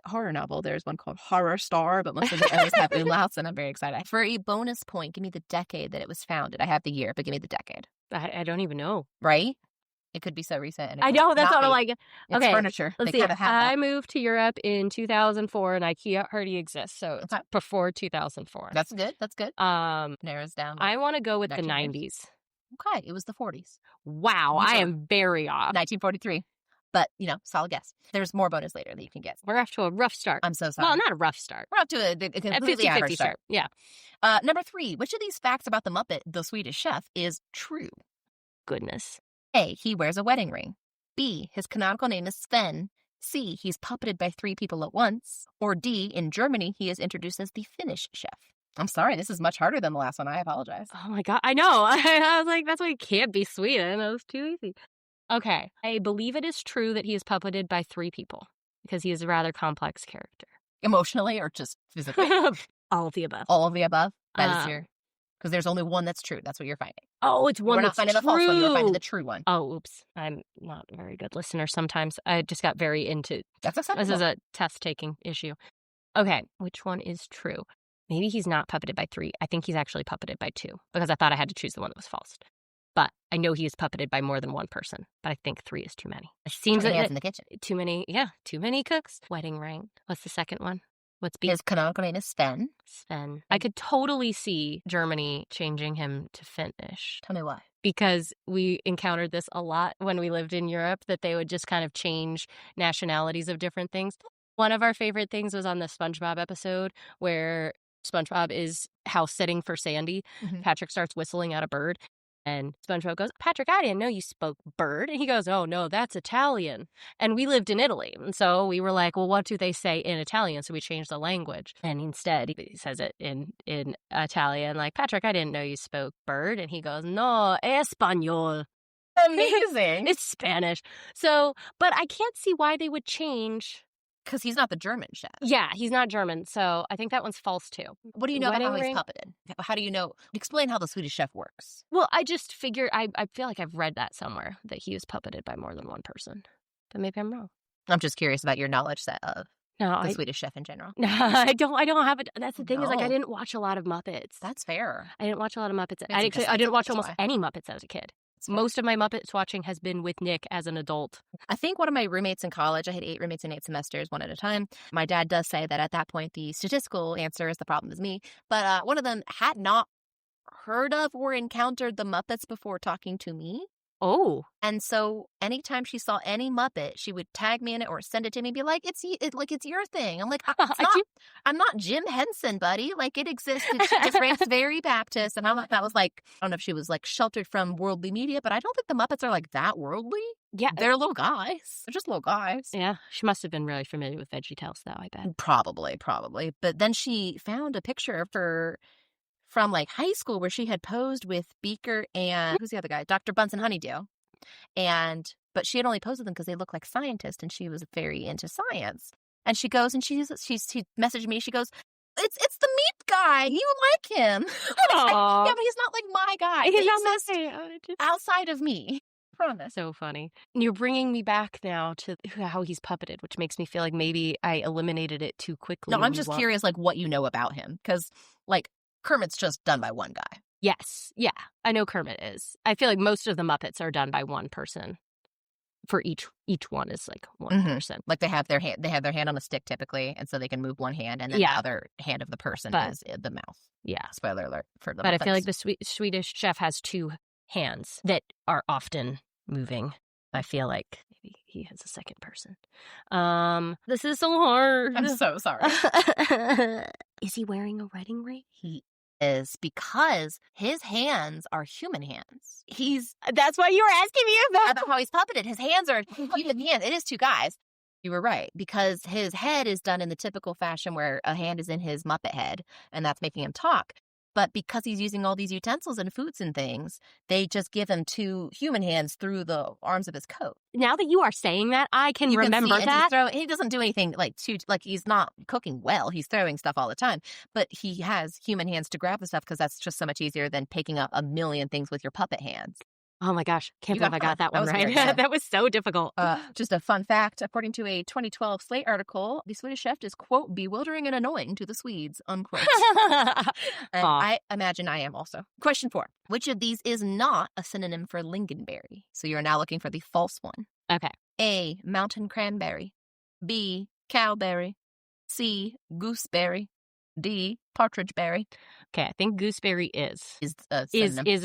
horror novel, there's one called Horror Star, but most of the others have umlauts, and I'm very excited. For a bonus point, give me the decade that it was founded. I have the year, but give me the decade. I don't even know. Right? It could be so recent. And I know, that's what I'm like. It's okay, furniture. Let's see. I moved to Europe in 2004, and IKEA already exists, so it's before 2004. That's good. That's good. Narrows down. I want to go with the 90s. Okay, it was the 40s. Wow, I am very off. 1943. But, solid guess. There's more bonus later that you can get. We're off to a rough start. I'm so sorry. Well, not a rough start. We're up to a completely average start. Yeah. Number 3. Which of these facts about the Muppet, the Swedish Chef, is true? Goodness. A. He wears a wedding ring. B. His canonical name is Sven. C. He's puppeted by 3 people at once. Or D. In Germany, he is introduced as the Finnish chef. I'm sorry, this is much harder than the last one. I apologize. Oh my God, I know. I was like, that's why it can't be Sweden. That was too easy. Okay, I believe it is true that he is puppeted by 3 people because he is a rather complex character. Emotionally or just physically? All of the above. All of the above? That is your... Because there's only one that's true. That's what you're finding. Oh, it's one that's true. We're not finding the false one. You're finding the true one. Oh, oops. I'm not a very good listener sometimes. I just got very into... That's acceptable. This is a test-taking issue. Okay, which one is true? Maybe he's not puppeted by 3. I think he's actually puppeted by 2 because I thought I had to choose the one that was false. But I know he is puppeted by more than one person. But I think 3 is too many. It seems like in the kitchen. Too many cooks. Wedding ring. What's the second one? What's B? His canonical name is Sven. Sven. I could totally see Germany changing him to Finnish. Tell me why. Because we encountered this a lot when we lived in Europe, that they would just kind of change nationalities of different things. One of our favorite things was on the SpongeBob episode where SpongeBob is house sitting for Sandy. Mm-hmm. Patrick starts whistling at a bird. And SpongeBob goes, Patrick, I didn't know you spoke bird. And he goes, oh, no, that's Italian. And we lived in Italy. And so we were like, well, what do they say in Italian? So we changed the language. And instead, he says it in Italian, like, Patrick, I didn't know you spoke bird. And he goes, no, español. Amazing. It's Spanish. So, but I can't see why they would change. Because he's not the German chef. Yeah, he's not German. So I think that one's false, too. What do you know about how he's puppeted? How do you know? Explain how the Swedish Chef works. Well, I just figure, I feel like I've read that somewhere, that he is puppeted by more than one person. But maybe I'm wrong. I'm just curious about your knowledge set of the Swedish Chef in general. No, I don't have it. That's the thing is, like, I didn't watch a lot of Muppets. That's fair. I didn't watch a lot of Muppets. I didn't watch almost any Muppets as a kid. Most of my Muppets watching has been with Nick as an adult. I think one of my roommates in college, I had 8 roommates in 8 semesters, one at a time. My dad does say that at that point, the statistical answer is the problem is me. But one of them had not heard of or encountered the Muppets before talking to me. Oh. And so anytime she saw any Muppet, she would tag me in it or send it to me and be like, it's your thing. I'm like, I'm not Jim Henson, buddy. Like, it exists. She just ranks very Baptist. And that was like, I don't know if she was like sheltered from worldly media, but I don't think the Muppets are like that worldly. Yeah. They're little guys. They're just little guys. Yeah. She must have been really familiar with VeggieTales, though, I bet. Probably. But then she found a picture of her from like high school where she had posed with Beaker and who's the other guy? Dr. Bunsen Honeydew. But she had only posed with them because they look like scientists and she was very into science. And she goes and she messaged me. She goes, it's the meat guy. You like him. Yeah, but he's not like my guy. He's not outside of me. Promise. So funny. You're bringing me back now to how he's puppeted, which makes me feel like maybe I eliminated it too quickly. No, I'm just curious, like, what you know about him. Because, like, Kermit's just done by one guy. Yes. Yeah. I know Kermit is. I feel like most of the Muppets are done by one person. for each one is like one person. Like they have their hand on a stick typically, and so they can move one hand, and then the other hand of the person is the mouth. Yeah. Spoiler alert for the But Muppets. I feel like the Swedish Chef has two hands that are often moving. I feel like maybe he has a second person. This is so hard. I'm so sorry. Is he wearing a wedding ring? He is, because his hands are human hands. That's what you were asking me About how he's puppeted. His hands are human hands. It is two guys. You were right, because his head is done in the typical fashion where a hand is in his Muppet head, and that's making him talk. But because he's using all these utensils and foods and things, they just give him two human hands through the arms of his coat. Now that you are saying that, I can remember that. He doesn't do anything like he's not cooking well. He's throwing stuff all the time. But he has human hands to grab the stuff because that's just so much easier than picking up a million things with your puppet hands. Oh my gosh. Can't believe I got that one right. That was so difficult. Just a fun fact. According to a 2012 Slate article, the Swedish Chef is, quote, bewildering and annoying to the Swedes, unquote. And I imagine I am also. Question 4. Which of these is not a synonym for lingonberry? So you're now looking for the false one. Okay. A, mountain cranberry. B, cowberry. C, gooseberry. D, partridge berry. Okay, I think gooseberry is a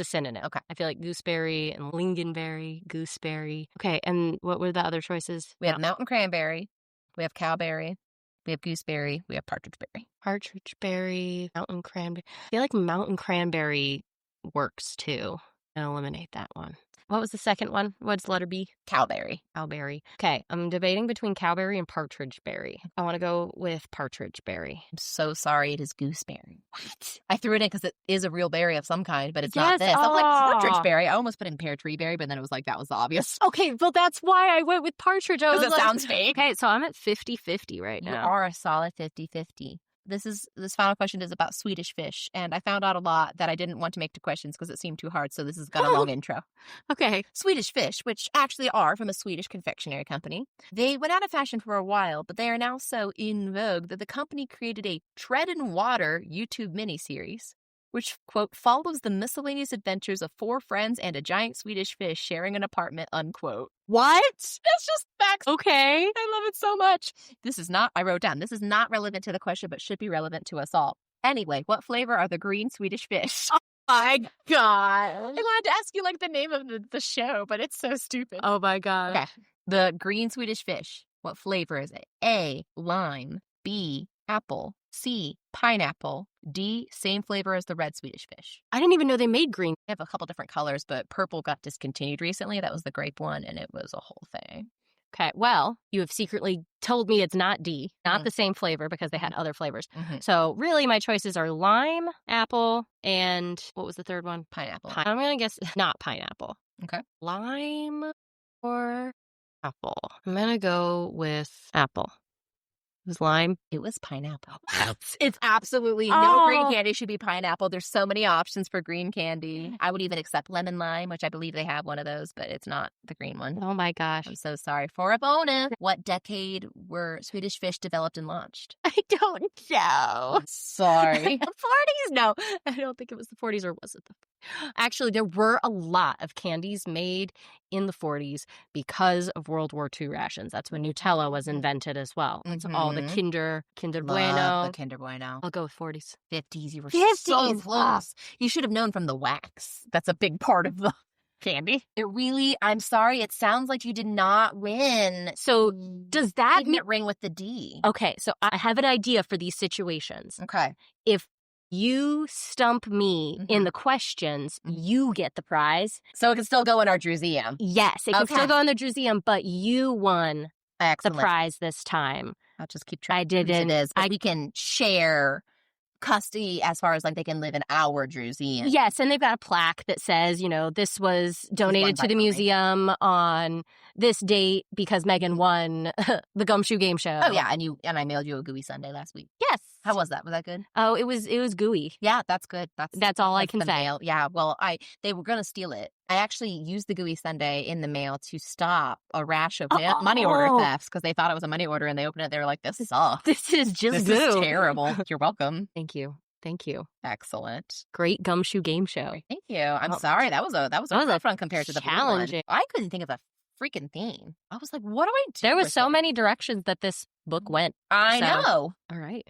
synonym. Okay. I feel like gooseberry and lingonberry, gooseberry. Okay, and what were the other choices? We have mountain cranberry, we have cowberry, we have gooseberry, we have partridge berry. Partridge berry, mountain cranberry. I feel like mountain cranberry works too. And eliminate that one. What was the second one? What's letter B? Cowberry. Cowberry. Okay, I'm debating between cowberry and partridge berry. I want to go with partridge berry. I'm so sorry, it is gooseberry. What? I threw it in because it is a real berry of some kind, but it's Yes, not this. I'm like, partridge berry. I almost put in pear tree berry, but then it was like, that was obvious. Okay, well, that's why I went with partridge. Because it sounds fake. Okay, so I'm at 50-50 right You now. are a solid 50-50. This final question is about Swedish fish, and I found out a lot that I didn't want to make to questions because it seemed too hard, so this has got a long intro. Okay. Swedish fish, which actually are from a Swedish confectionery company. They went out of fashion for a while, but they are now so in vogue that the company created a Tread in Water YouTube miniseries, which, quote, follows the miscellaneous adventures of 4 friends and a giant Swedish fish sharing an apartment, unquote. What? That's just facts. Okay. I love it so much. I wrote down, this is not relevant to the question, but should be relevant to us all. Anyway, what flavor are the green Swedish fish? Oh my God. I wanted to ask you like the name of the show, but it's so stupid. Oh my God. Okay. The green Swedish fish. What flavor is it? A, lime. B, apple. C, pineapple. D, same flavor as the red Swedish fish. I didn't even know they made green. They have a couple different colors, but purple got discontinued recently. That was the grape one, and it was a whole thing. Okay, well, you have secretly told me it's not D, not the same flavor because they had other flavors. So really my choices are lime, apple, and what was the third one? Pineapple. I'm going to guess not pineapple. Okay. Lime or apple? I'm going to go with apple. It was lime. It was pineapple. It's absolutely no green candy should be pineapple. There's so many options for green candy. I would even accept lemon lime, which I believe they have one of those, but it's not the green one. Oh my gosh. I'm so sorry. For a bonus, what decade were Swedish fish developed and launched? I don't know. Sorry. 40s? No, I don't think it was the 40s, or was it the... Actually, there were a lot of candies made in the 40s because of World War II rations. That's when Nutella was invented as well. It's all the Kinder Bueno. The Kinder Bueno. I'll go with 40s. 50s. You were 50s. so close. You should have known from the wax. That's a big part of the candy. I'm sorry, it sounds like you did not win. So does that mean it ring with the D? Okay, so I have an idea for these situations. Okay. If you stump me in the questions, you get the prize. So it can still go in our Druseum. Yes, it can still go in the Druseum, but you won the prize this time. I'll just keep track. I didn't. It is, but we can share custody as far as like they can live in our Druseum. Yes, and they've got a plaque that says, this was donated to the museum on this date because Meghan won the Gumshoe Game Show. Oh yeah, and I mailed you a gooey sundae last week. Yes. How was that? Was that good? Oh, it was gooey. Yeah, that's good. That's all I can say. Mail. Yeah, well, they were going to steal it. I actually used the gooey sundae in the mail to stop a rash of money order thefts because they thought it was a money order and they opened it. They were like, "This sucks. This is just this is terrible." You're welcome. Thank you. Excellent. Great Gumshoe Game Show. Thank you. I'm sorry. That was a fun compared to the challenging. blue one. I couldn't think of a freaking theme. I was like, what do I do? There was with so it? many directions that this book went. I So- know. All right.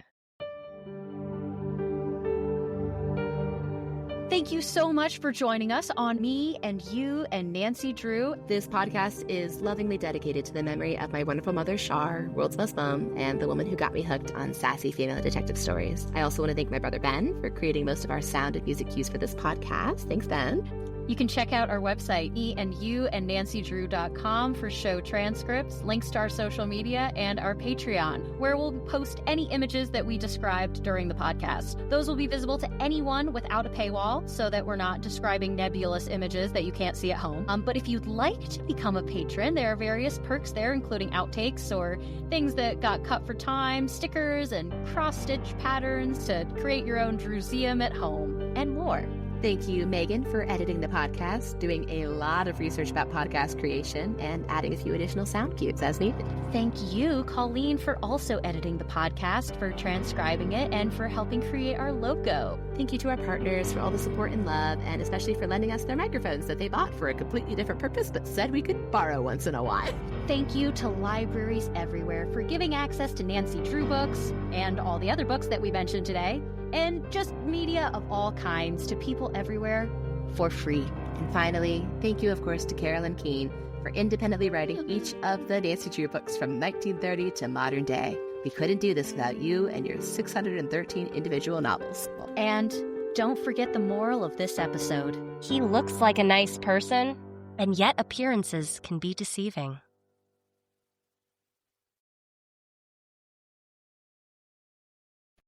Thank you so much for joining us on Me and You and Nancy Drew. This podcast is lovingly dedicated to the memory of my wonderful mother, Shar, world's best mom, and the woman who got me hooked on sassy female detective stories. I also want to thank my brother, Ben, for creating most of our sound and music cues for this podcast. Thanks, Ben. You can check out our website, meandyouandnancydrew.com, for show transcripts, links to our social media, and our Patreon, where we'll post any images that we described during the podcast. Those will be visible to anyone without a paywall, so that we're not describing nebulous images that you can't see at home. But if you'd like to become a patron, there are various perks there, including outtakes or things that got cut for time, stickers, and cross-stitch patterns to create your own Drewseum at home, and more. Thank you, Megan, for editing the podcast, doing a lot of research about podcast creation, and adding a few additional sound cues as needed. Thank you, Colleen, for also editing the podcast, for transcribing it, and for helping create our logo. Thank you to our partners for all the support and love, and especially for lending us their microphones that they bought for a completely different purpose, but said we could borrow once in a while. Thank you to libraries everywhere for giving access to Nancy Drew books and all the other books that we mentioned today, and just media of all kinds to people everywhere for free. And finally, thank you, of course, to Carolyn Keene for independently writing each of the Nancy Drew books from 1930 to modern day. We couldn't do this without you and your 613 individual novels. And don't forget the moral of this episode. He looks like a nice person, and yet appearances can be deceiving.